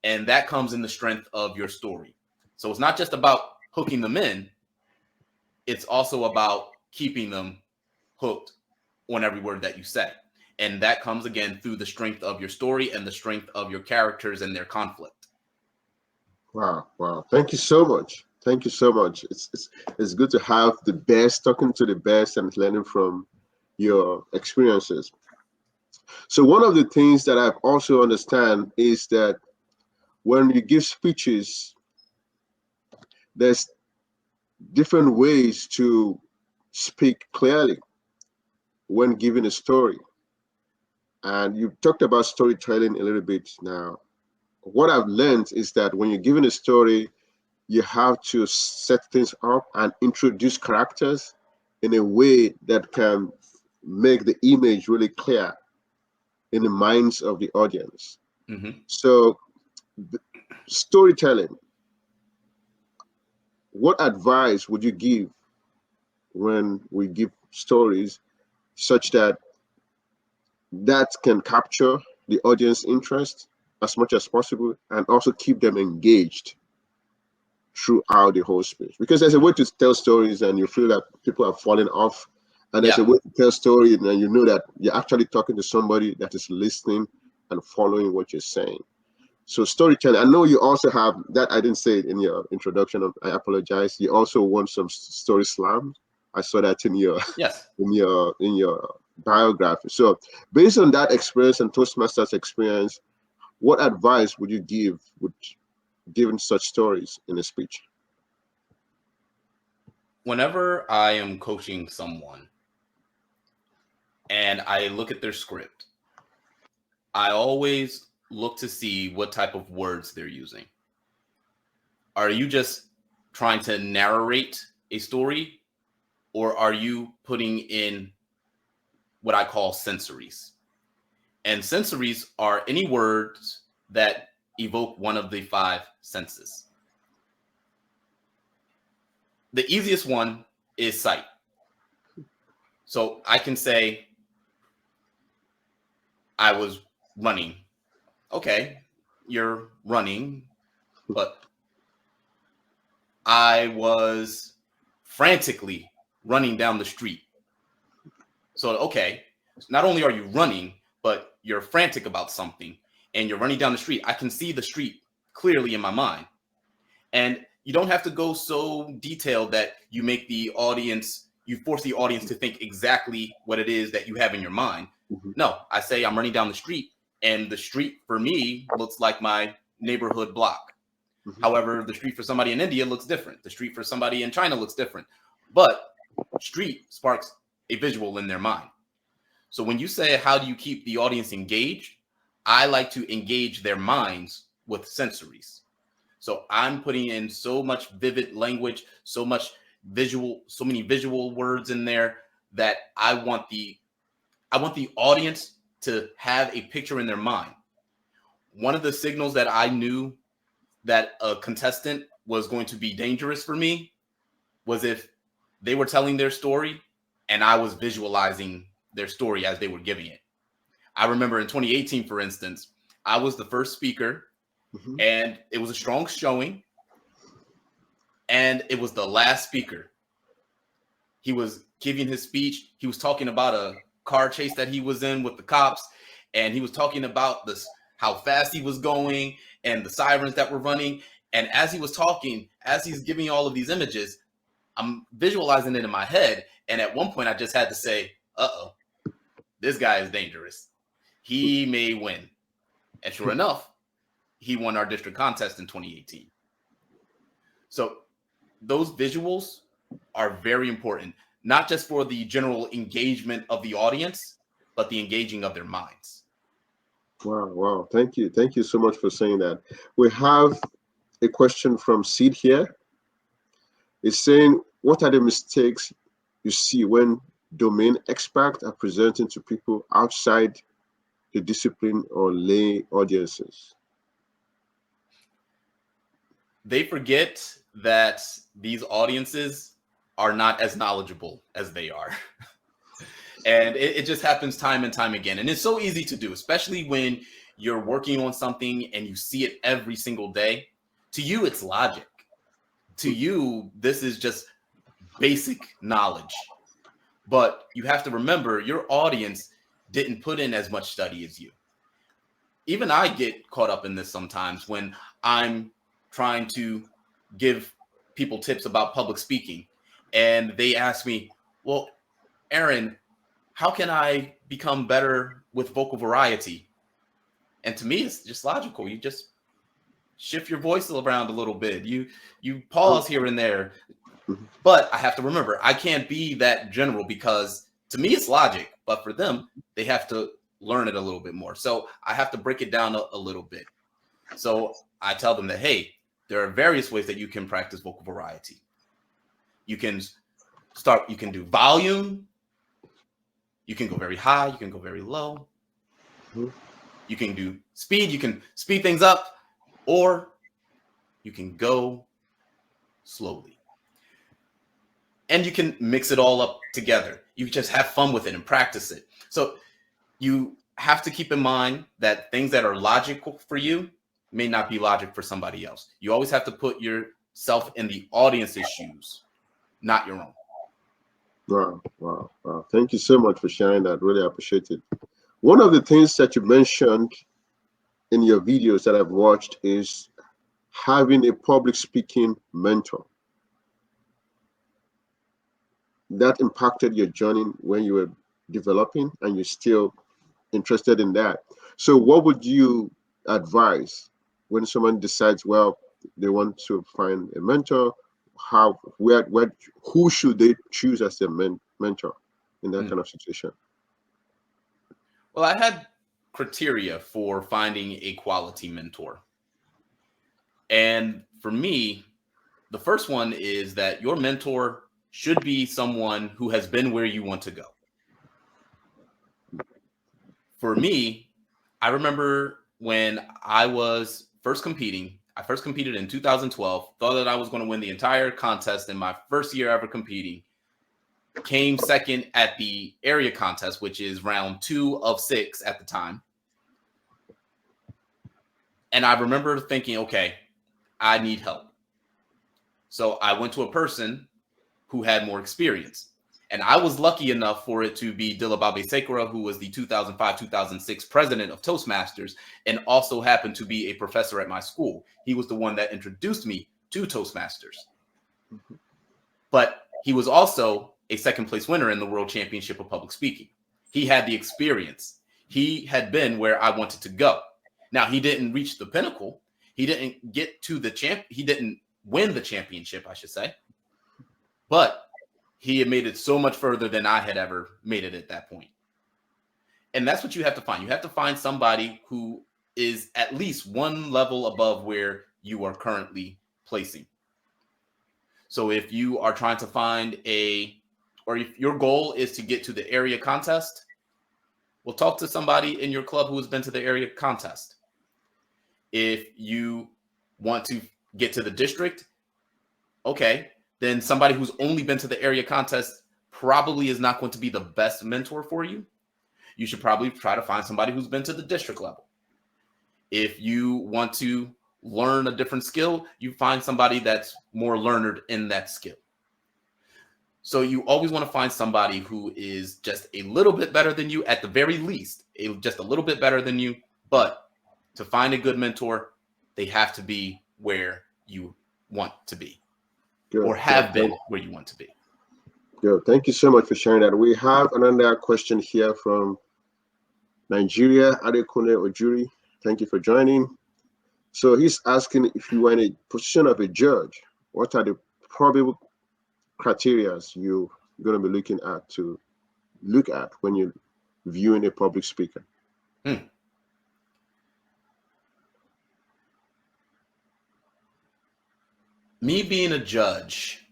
And that comes in the strength of your story. So it's not just about hooking them in. It's also about keeping them hooked on every word that you say. And that comes, again, through the strength of your story and the strength of your characters and their conflict. Wow. Thank you so much. Thank you so much. It's good to have the best talking to the best and learning from your experiences. So one of the things that I've also understand is that when you give speeches, there's different ways to speak clearly when giving a story. And you talked about storytelling a little bit now. What I've learned is that when you're giving a story, you have to set things up and introduce characters in a way that can make the image really clear in the minds of the audience. Mm-hmm. So, storytelling, what advice would you give when we give stories such that that can capture the audience interest as much as possible and also keep them engaged throughout the whole speech? Because there's a way to tell stories and you feel that people are falling off, and there's Yeah. a way to tell stories and you know that you're actually talking to somebody that is listening and following what you're saying. So storytelling, I know you also have that. I didn't say it in your introduction. I apologize. You also want some story slam. I saw that in your Yes. in your biography. So based on that experience and Toastmasters experience, what advice would you give with giving such stories in a speech? Whenever I am coaching someone and I look at their script, I always look to see what type of words they're using. Are you just trying to narrate a story, or are you putting in what I call sensories? And sensories are any words that evoke one of the five senses. The easiest one is sight. So I can say, I was running. Okay, you're running, but I was frantically running down the street. So, okay, not only are you running, but you're frantic about something and you're running down the street. I can see the street clearly in my mind. And you don't have to go so detailed that you force the audience to think exactly what it is that you have in your mind. Mhm. No, I say I'm running down the street, and the street for me looks like my neighborhood block. Mhm. However, the street for somebody in India looks different. The street for somebody in China looks different. But street sparks a visual in their mind. So when you say, how do you keep the audience engaged? I like to engage their minds with sensories. So I'm putting in so much vivid language, so many visual words in there that I want the audience to have a picture in their mind. One of the signals that I knew that a contestant was going to be dangerous for me was if they were telling their story and I was visualizing their story as they were giving it. I remember in 2018, for instance, I was the first speaker Mhm. and it was a strong showing, and it was the last speaker. He was giving his speech. He was talking about a car chase that he was in with the cops, and he was talking about this, how fast he was going and the sirens that were running. And as he was talking, as he's giving me all of these images, I'm visualizing it in my head. And at one point, I just had to say, "Uh-oh, this guy is dangerous. He may win." And sure enough, he won our district contest in 2018. So those visuals are very important, not just for the general engagement of the audience, but the engaging of their minds. Wow, wow. Thank you so much for saying that. We have a question from Sid here. It's saying, what are the mistakes you see when domain experts are presenting to people outside the discipline or lay audiences? They forget that these audiences are not as knowledgeable as they are. And it just happens time and time again. And it's so easy to do, especially when you're working on something and you see it every single day. To you, it's logic. To you, this is just basic knowledge. But you have to remember, your audience didn't put in as much study as you. Even I get caught up in this sometimes when I'm trying to give people tips about public speaking. And they ask me, well, Aaron, how can I become better with vocal variety? And to me, it's just logical. You just shift your voice around a little bit. You pause here and there. But I have to remember, I can't be that general because to me it's logic, but for them, they have to learn it a little bit more. So I have to break it down a little bit. So I tell them that, hey, there are various ways that you can practice vocal variety. You can do volume. You can go very high. You can go very low. You can do speed. You can speed things up, or you can go slowly. And you can mix it all up together. You just have fun with it and practice it. So you have to keep in mind that things that are logical for you may not be logic for somebody else. You always have to put yourself in the audience's shoes, not your own. Wow. Thank you so much for sharing that. Really appreciate it. One of the things that you mentioned in your videos that I've watched is having a public speaking mentor. That impacted your journey when you were developing, and you're still interested in that. So what would you advise when someone decides, well, they want to find a mentor? Who should they choose as their mentor in that kind of situation? Well, I had criteria for finding a quality mentor. And for me, the first one is that your mentor should be someone who has been where you want to go. For me, I remember when I was first competing, I first competed in 2012, thought that I was going to win the entire contest in my first year ever competing, came second at the area contest, which is round 2 of 6 at the time. And I remember thinking, okay, I need help. So I went to a person who had more experience. And I was lucky enough for it to be Dilababe Sekura, who was the 2005-2006 president of Toastmasters and also happened to be a professor at my school. He was the one that introduced me to Toastmasters. But he was also a second place winner in the World Championship of Public Speaking. He had the experience. He had been where I wanted to go. Now, he didn't reach the pinnacle. He didn't get to the he didn't win the championship, I should say. But he had made it so much further than I had ever made it at that point. And that's what you have to find. You have to find somebody who is at least one level above where you are currently placing. So if you are trying to find or if your goal is to get to the area contest, well, talk to somebody in your club who has been to the area contest. If you want to get to the district, okay, then somebody who's only been to the area contest probably is not going to be the best mentor for you. You should probably try to find somebody who's been to the district level. If you want to learn a different skill, you find somebody that's more learned in that skill. So you always want to find somebody who is just a little bit better than you, at the very least, just a little bit better than you. But to find a good mentor, they have to be where you want to be. Good. Or have been where you want to be. Good. Thank you so much for sharing that. We have another question here from Nigeria, Adekune Ojuri. Thank you for joining. So he's asking, if you were in a position of a judge, what are the probable criteria you're going to be looking at when you're viewing a public speaker? Me being a judge,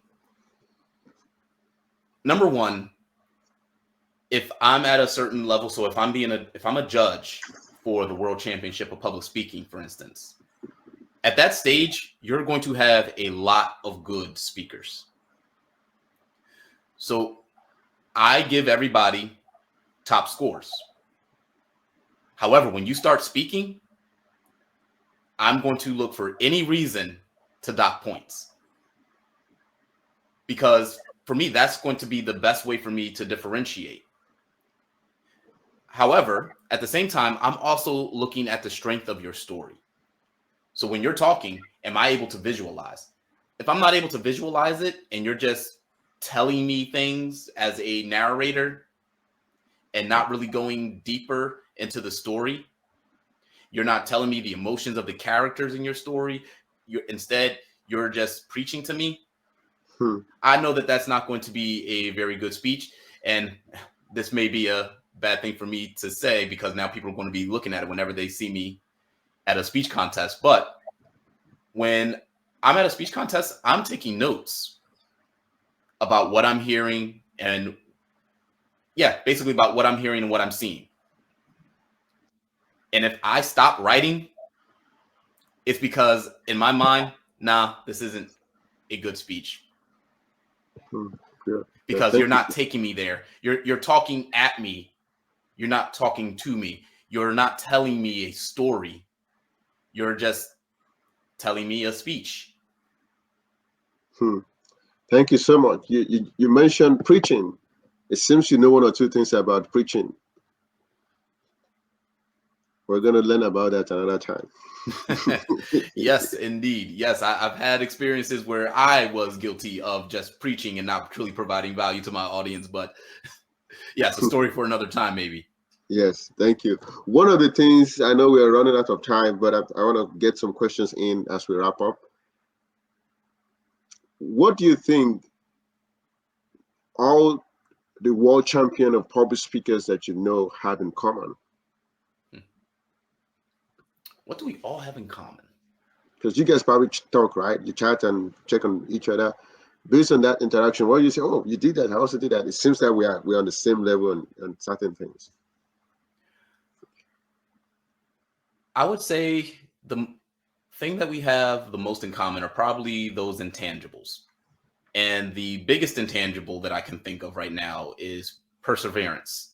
number one, if I'm at a certain level, so if I'm a judge for the World Championship of Public Speaking, for instance, at that stage, you're going to have a lot of good speakers. So I give everybody top scores. However, when you start speaking, I'm going to look for any reason to dock points. Because for me, that's going to be the best way for me to differentiate. However, at the same time, I'm also looking at the strength of your story. So when you're talking, am I able to visualize? If I'm not able to visualize it and you're just telling me things as a narrator, and not really going deeper into the story. You're not telling me the emotions of the characters in your story. You're just preaching to me. I know that that's not going to be a very good speech. And this may be a bad thing for me to say because now people are going to be looking at it whenever they see me at a speech contest. But when I'm at a speech contest, I'm taking notes about what I'm hearing and basically about what I'm hearing and what I'm seeing. And if I stop writing, it's because in my mind, this isn't a good speech. Because you're not taking me there. You're talking at me. You're not talking to me. You're not telling me a story. You're just telling me a speech. Thank you so much. You mentioned preaching. It seems you know one or two things about preaching. We're going to learn about that another time. Yes, indeed. Yes, I've had experiences where I was guilty of just preaching and not truly providing value to my audience. But yes, a story for another time, maybe. Yes, thank you. One of the things, I know we're running out of time, but I want to get some questions in as we wrap up. What do you think all the world champion of public speakers that you know have in common? What do we all have in common? Because you guys probably talk, right? You chat and check on each other. Based on that interaction, what do you say? Oh, you did that. I also did that. It seems that we're on the same level on certain things. I would say the thing that we have the most in common are probably those intangibles. And the biggest intangible that I can think of right now is perseverance.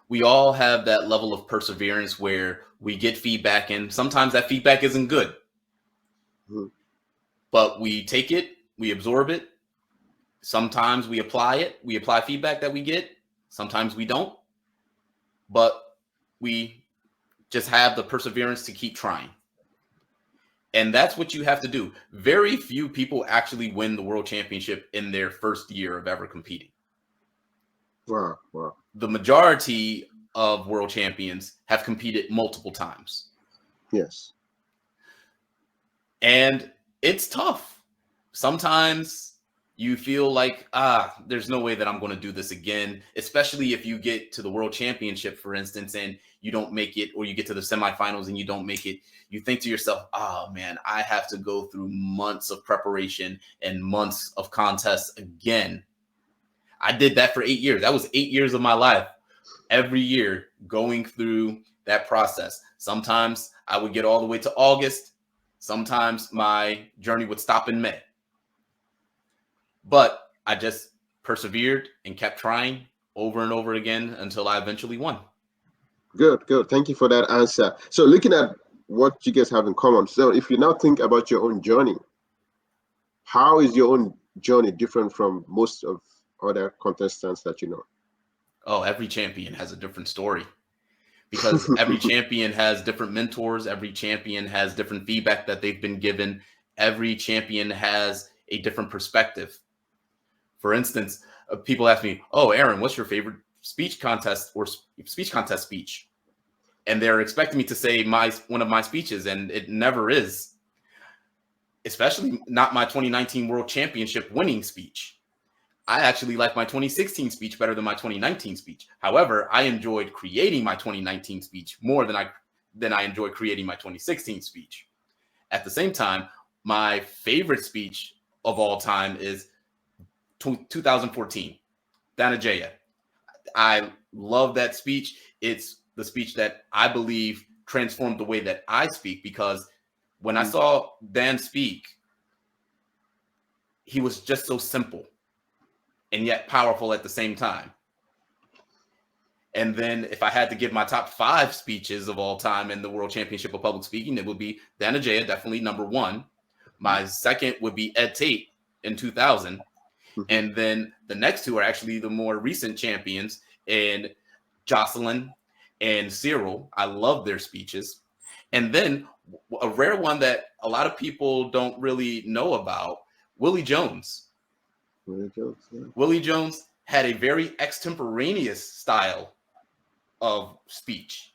We all have that level of perseverance where we get feedback and sometimes that feedback isn't good. But we take it, we absorb it. Sometimes we apply feedback that we get. Sometimes we don't. But we just have the perseverance to keep trying. And that's what you have to do. Very few people actually win the world championship in their first year of ever competing. Wow. The majority of world champions have competed multiple times. Yes. And it's tough. Sometimes you feel like, there's no way that I'm going to do this again, especially if you get to the world championship, for instance, and you don't make it, or you get to the semifinals and you don't make it. You think to yourself, oh man, I have to go through months of preparation and months of contests again. I did that for 8 years. That was 8 years of my life, every year going through that process. Sometimes I would get all the way to August. Sometimes my journey would stop in May. But I just persevered and kept trying over and over again until I eventually won. Good. Thank you for that answer. So looking at what you guys have in common. So if you now think about your own journey, how is your own journey different from most of other contestants that you know? Oh, every champion has a different story because every champion has different mentors. Every champion has different feedback that they've been given. Every champion has a different perspective. For instance, people ask me, oh, Aaron, what's your favorite speech contest or speech contest speech? And they're expecting me to say one of my speeches, and it never is, especially not my 2019 World Championship winning speech. I actually like my 2016 speech better than my 2019 speech. However, I enjoyed creating my 2019 speech more than I enjoyed creating my 2016 speech. At the same time, my favorite speech of all time is 2014, Danajaya. I love that speech. It's the speech that I believe transformed the way that I speak, because when I saw Dan speak, he was just so simple and yet powerful at the same time. And then if I had to give my top 5 speeches of all time in the World Championship of Public Speaking, it would be Danajaya, definitely number 1. My second would be Ed Tate in 2000. And then the next 2 are actually the more recent champions, and Jocelyn and Cyril. I love their speeches. And then a rare one that a lot of people don't really know about, Willie Jones. Willie Jones had a very extemporaneous style of speech.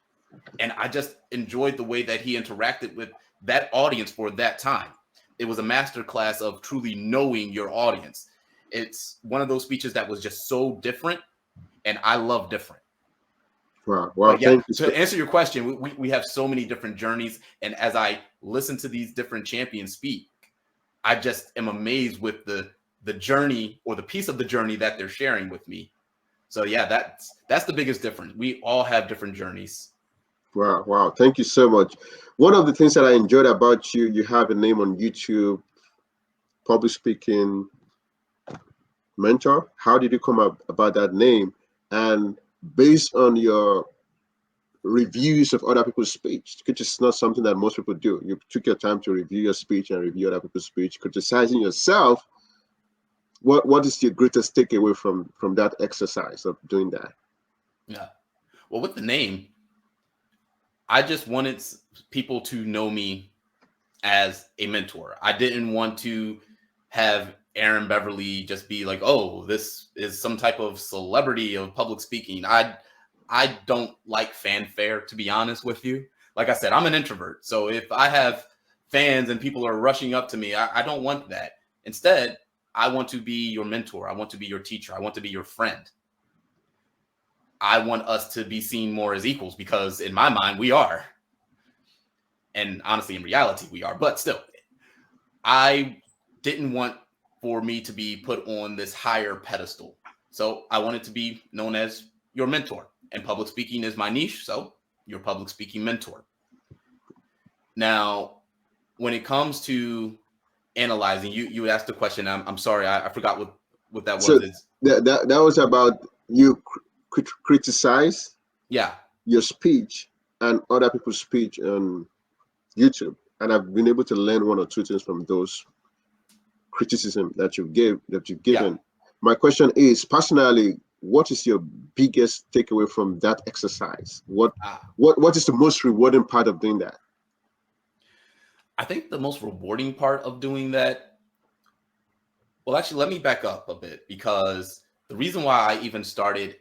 And I just enjoyed the way that he interacted with that audience for that time. It was a masterclass of truly knowing your audience. It's one of those speeches that was just so different, and I love different. Wow, But yeah, thank you. to answer your question, we have so many different journeys. And as I listen to these different champions speak, I just am amazed with the journey or the piece of the journey that they're sharing with me. So yeah, that's the biggest difference. We all have different journeys. Wow, thank you so much. One of the things that I enjoyed about you, you have a name on YouTube, public speaking mentor. How did you come up about that name? And based on your reviews of other people's speech, which is not something that most people do. You took your time to review your speech and review other people's speech, criticizing yourself. What is your greatest takeaway from that exercise of doing that? Yeah. Well, with the name, I just wanted people to know me as a mentor. I didn't want to have Aaron Beverly just be like, oh, this is some type of celebrity of public speaking. I don't like fanfare, to be honest with you. Like I said, I'm an introvert. So if I have fans and people are rushing up to me, I don't want that. Instead, I want to be your mentor. I want to be your teacher. I want to be your friend. I want us to be seen more as equals because in my mind, we are. And honestly, in reality, we are. But still, I didn't want for me to be put on this higher pedestal. So I wanted to be known as your mentor. And public speaking is my niche. So your public speaking mentor. Now, when it comes to analyzing, you asked the question. I'm sorry, I forgot what that So was. It's, that was about you criticize yeah. your speech and other people's speech on YouTube, and I've been able to learn one or two things from those criticism that you've given. My question is, personally, what is your biggest takeaway from that exercise? What is the most rewarding part of doing that? I think the most rewarding part of doing that, well, actually, let me back up a bit because the reason why I even started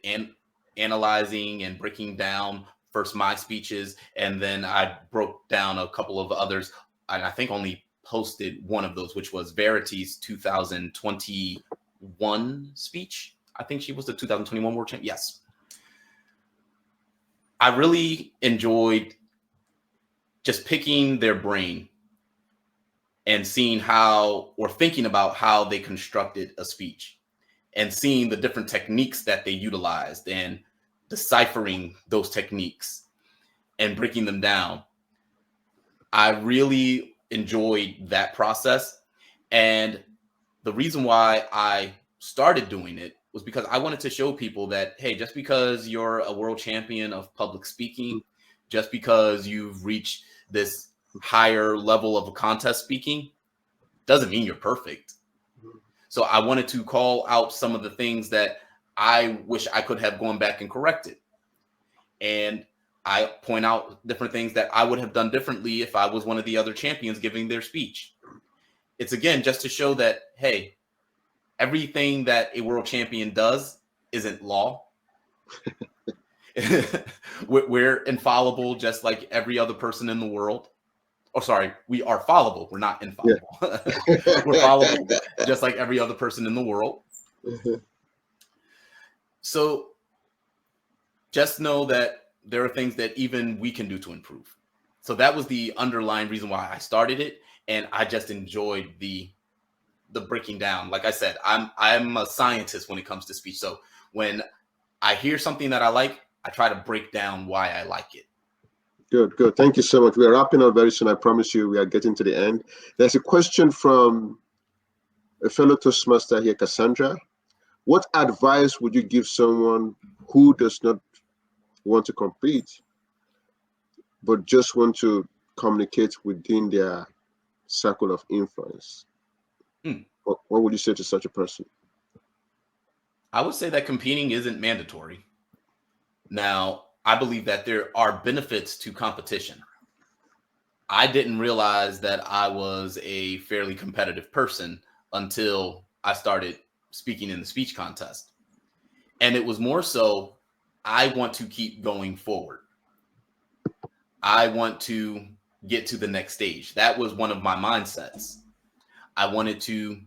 analyzing and breaking down first my speeches, and then I broke down a couple of others, and I think only posted one of those, which was Verity's 2021 speech. I think she was the 2021 World Champion. Yes. I really enjoyed just picking their brain and seeing how, or thinking about how they constructed a speech and seeing the different techniques that they utilized and deciphering those techniques and breaking them down. I really enjoyed that process. And the reason why I started doing it was because I wanted to show people that, hey, just because you're a world champion of public speaking, just because you've reached this higher level of a contest speaking, doesn't mean you're perfect. So I wanted to call out some of the things that I wish I could have gone back and corrected. And I point out different things that I would have done differently if I was one of the other champions giving their speech. It's again, just to show that, hey, everything that a world champion does isn't law. We're infallible, just like every other person in the world. Oh, sorry, we are fallible. We're not infallible. Yeah. We're fallible, just like every other person in the world. So just know that there are things that even we can do to improve. So that was the underlying reason why I started it. And I just enjoyed the breaking down. Like I said, I'm a scientist when it comes to speech. So when I hear something that I like, I try to break down why I like it. Good. Thank you so much. We are wrapping up very soon. I promise you we are getting to the end. There's a question from a fellow Toastmaster here, Cassandra. What advice would you give someone who does not want to compete, but just want to communicate within their circle of influence? What would you say to such a person? I would say that competing isn't mandatory. Now, I believe that there are benefits to competition. I didn't realize that I was a fairly competitive person until I started speaking in the speech contest. And it was more so, I want to keep going forward. I want to get to the next stage. That was one of my mindsets. I wanted to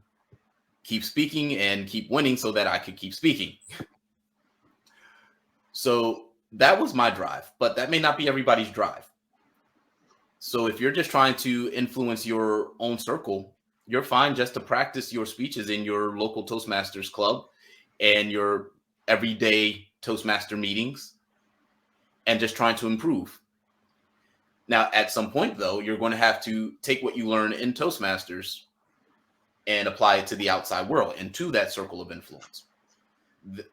keep speaking and keep winning so that I could keep speaking. So that was my drive, but that may not be everybody's drive. So if you're just trying to influence your own circle, you're fine just to practice your speeches in your local Toastmasters club and your everyday Toastmaster meetings and just trying to improve. Now, at some point, though, you're going to have to take what you learn in Toastmasters and apply it to the outside world and to that circle of influence.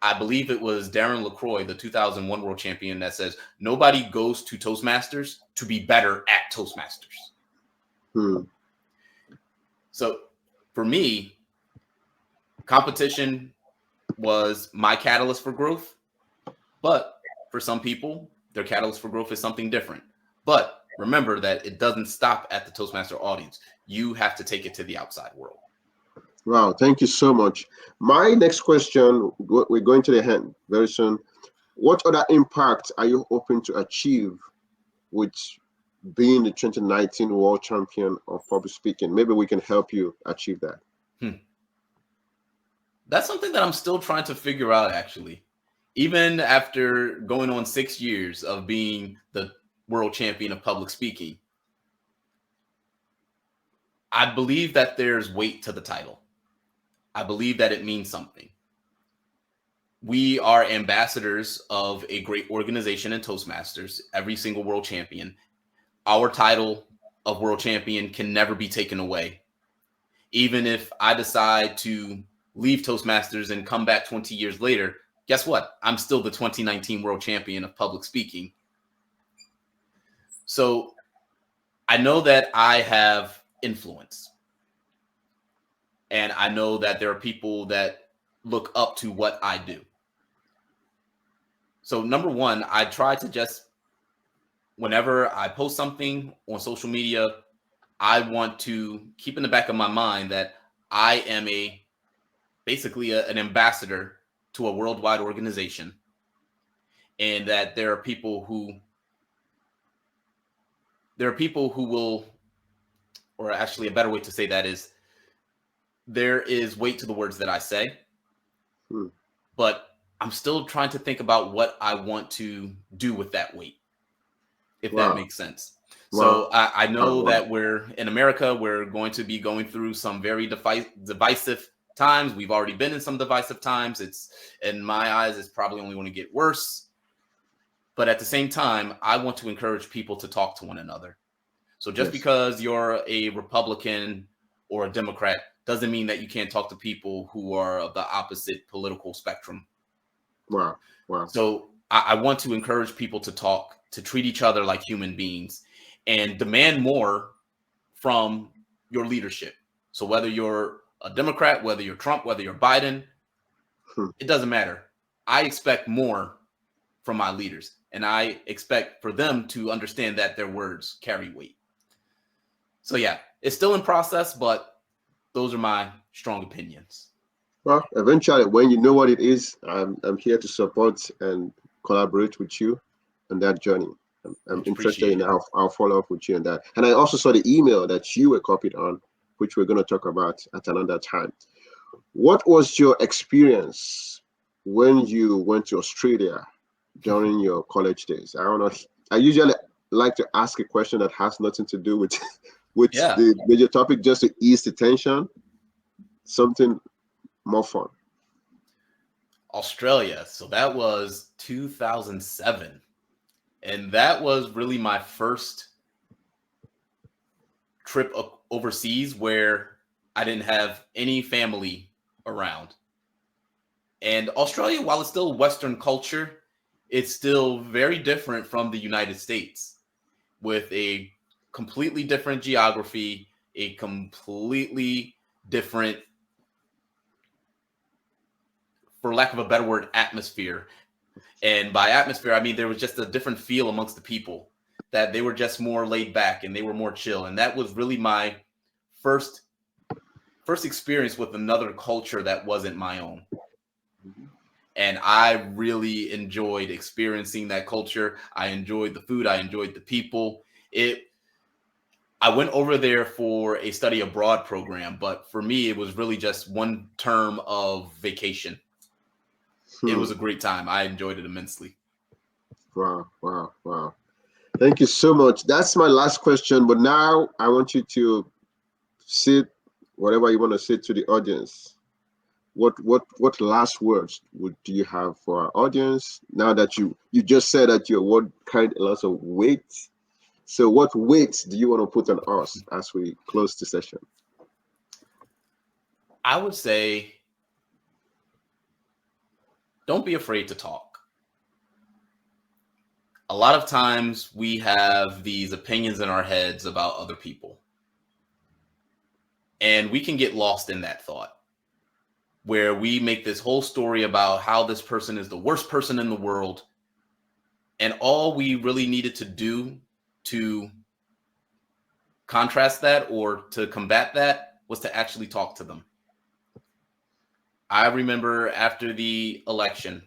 I believe it was Darren LaCroix, the 2001 world champion, that says nobody goes to Toastmasters to be better at Toastmasters. So for me, competition was my catalyst for growth. But for some people, their catalyst for growth is something different. But remember that it doesn't stop at the Toastmaster audience. You have to take it to the outside world. Wow, thank you so much. My next question, we're going to the end very soon. What other impact are you hoping to achieve with being the 2019 world champion of public speaking? Maybe we can help you achieve that. That's something that I'm still trying to figure out, actually. Even after going on 6 years of being the world champion of public speaking, I believe that there's weight to the title. I believe that it means something. We are ambassadors of a great organization in Toastmasters, every single world champion. Our title of world champion can never be taken away. Even if I decide to leave Toastmasters and come back 20 years later, guess what? I'm still the 2019 world champion of public speaking. So I know that I have influence. And I know that there are people that look up to what I do. So number one, I try to just, whenever I post something on social media, I want to keep in the back of my mind that I am basically an ambassador to a worldwide organization, and that there are people who will, or actually a better way to say that is, there is weight to the words that I say, but I'm still trying to think about what I want to do with that weight, if that makes sense. So I know that we're in America, we're going to be going through some very divisive times. We've already been in some divisive times. It's, in my eyes, it's probably only going to get worse. But at the same time, I want to encourage people to talk to one another. So just because you're a Republican or a Democrat doesn't mean that you can't talk to people who are of the opposite political spectrum. Wow. So I want to encourage people to talk, to treat each other like human beings, and demand more from your leadership. So whether you're a Democrat, whether you're Trump, whether you're Biden, it doesn't matter. I expect more from my leaders, and I expect for them to understand that their words carry weight. So yeah, it's still in process, but those are my strong opinions. Well, eventually, when you know what it is, I'm here to support and collaborate with you on that journey. I'm interested in how I'll follow up with you on that. And I also saw the email that you were copied on, which we're going to talk about at another time. What was your experience when you went to Australia during your college days? I don't know. I usually like to ask a question that has nothing to do with the major topic, just to ease the tension. Something more fun. Australia. So that was 2007. And that was really my first trip overseas where I didn't have any family around. And Australia, while it's still Western culture, it's still very different from the United States, with a completely different geography, a completely different, for lack of a better word, atmosphere. And by atmosphere, I mean there was just a different feel amongst the people, that they were just more laid back and they were more chill. And that was really my first experience with another culture that wasn't my own. And I really enjoyed experiencing that culture. I enjoyed the food. I enjoyed the people. I went over there for a study abroad program, but for me, it was really just one term of vacation. It was a great time. I enjoyed it immensely. Wow, wow, wow. Thank you so much. That's my last question. But now I want you to say whatever you want to say to the audience. What last words do you have for our audience now that you just said that your word carried a lot of weight? So what weight do you want to put on us as we close the session? I would say don't be afraid to talk. A lot of times we have these opinions in our heads about other people, and we can get lost in that thought where we make this whole story about how this person is the worst person in the world. And all we really needed to do to contrast that or to combat that was to actually talk to them. I remember after the election,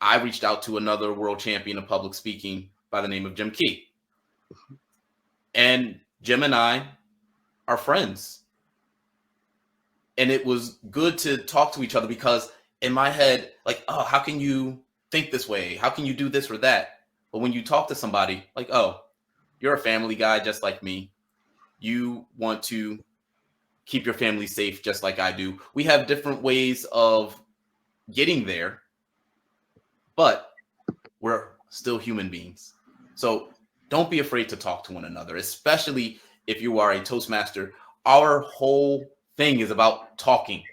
I reached out to another world champion of public speaking by the name of Jim Key. And Jim and I are friends. And it was good to talk to each other because in my head, like, oh, how can you think this way? How can you do this or that? But when you talk to somebody, like, oh, you're a family guy just like me. You want to keep your family safe just like I do. We have different ways of getting there, but we're still human beings. So don't be afraid to talk to one another, especially if you are a Toastmaster. Our whole thing is about talking.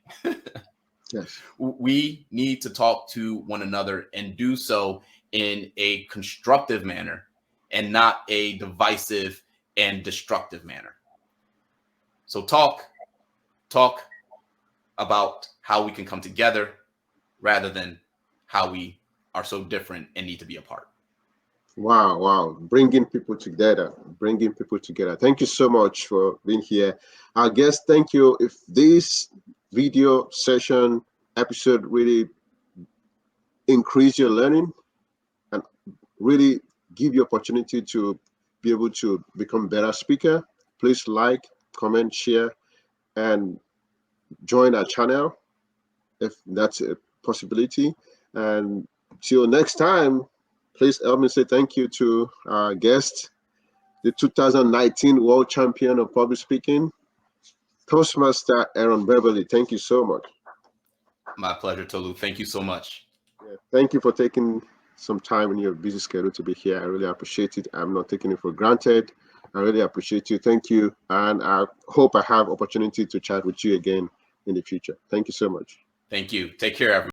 Yes. We need to talk to one another and do so in a constructive manner and not a divisive and destructive manner. So talk about how we can come together rather than how we are so different and need to be apart. Wow, wow. Bringing people together, bringing people together. Thank you so much for being here. Our guest, thank you. If this video session episode really increase your learning and really give you opportunity to be able to become better speaker, please like, comment, share, and join our channel if that's a possibility. And till next time, please help me say thank you to our guest, the 2019 World Champion of Public Speaking, Toastmaster Aaron Beverly. Thank you so much. My pleasure, Tolu. Thank you so much. Yeah, thank you for taking some time in your busy schedule to be here. I really appreciate it. I'm not taking it for granted. I really appreciate you. Thank you. And I hope I have opportunity to chat with you again in the future. Thank you so much. Thank you. Take care, everyone.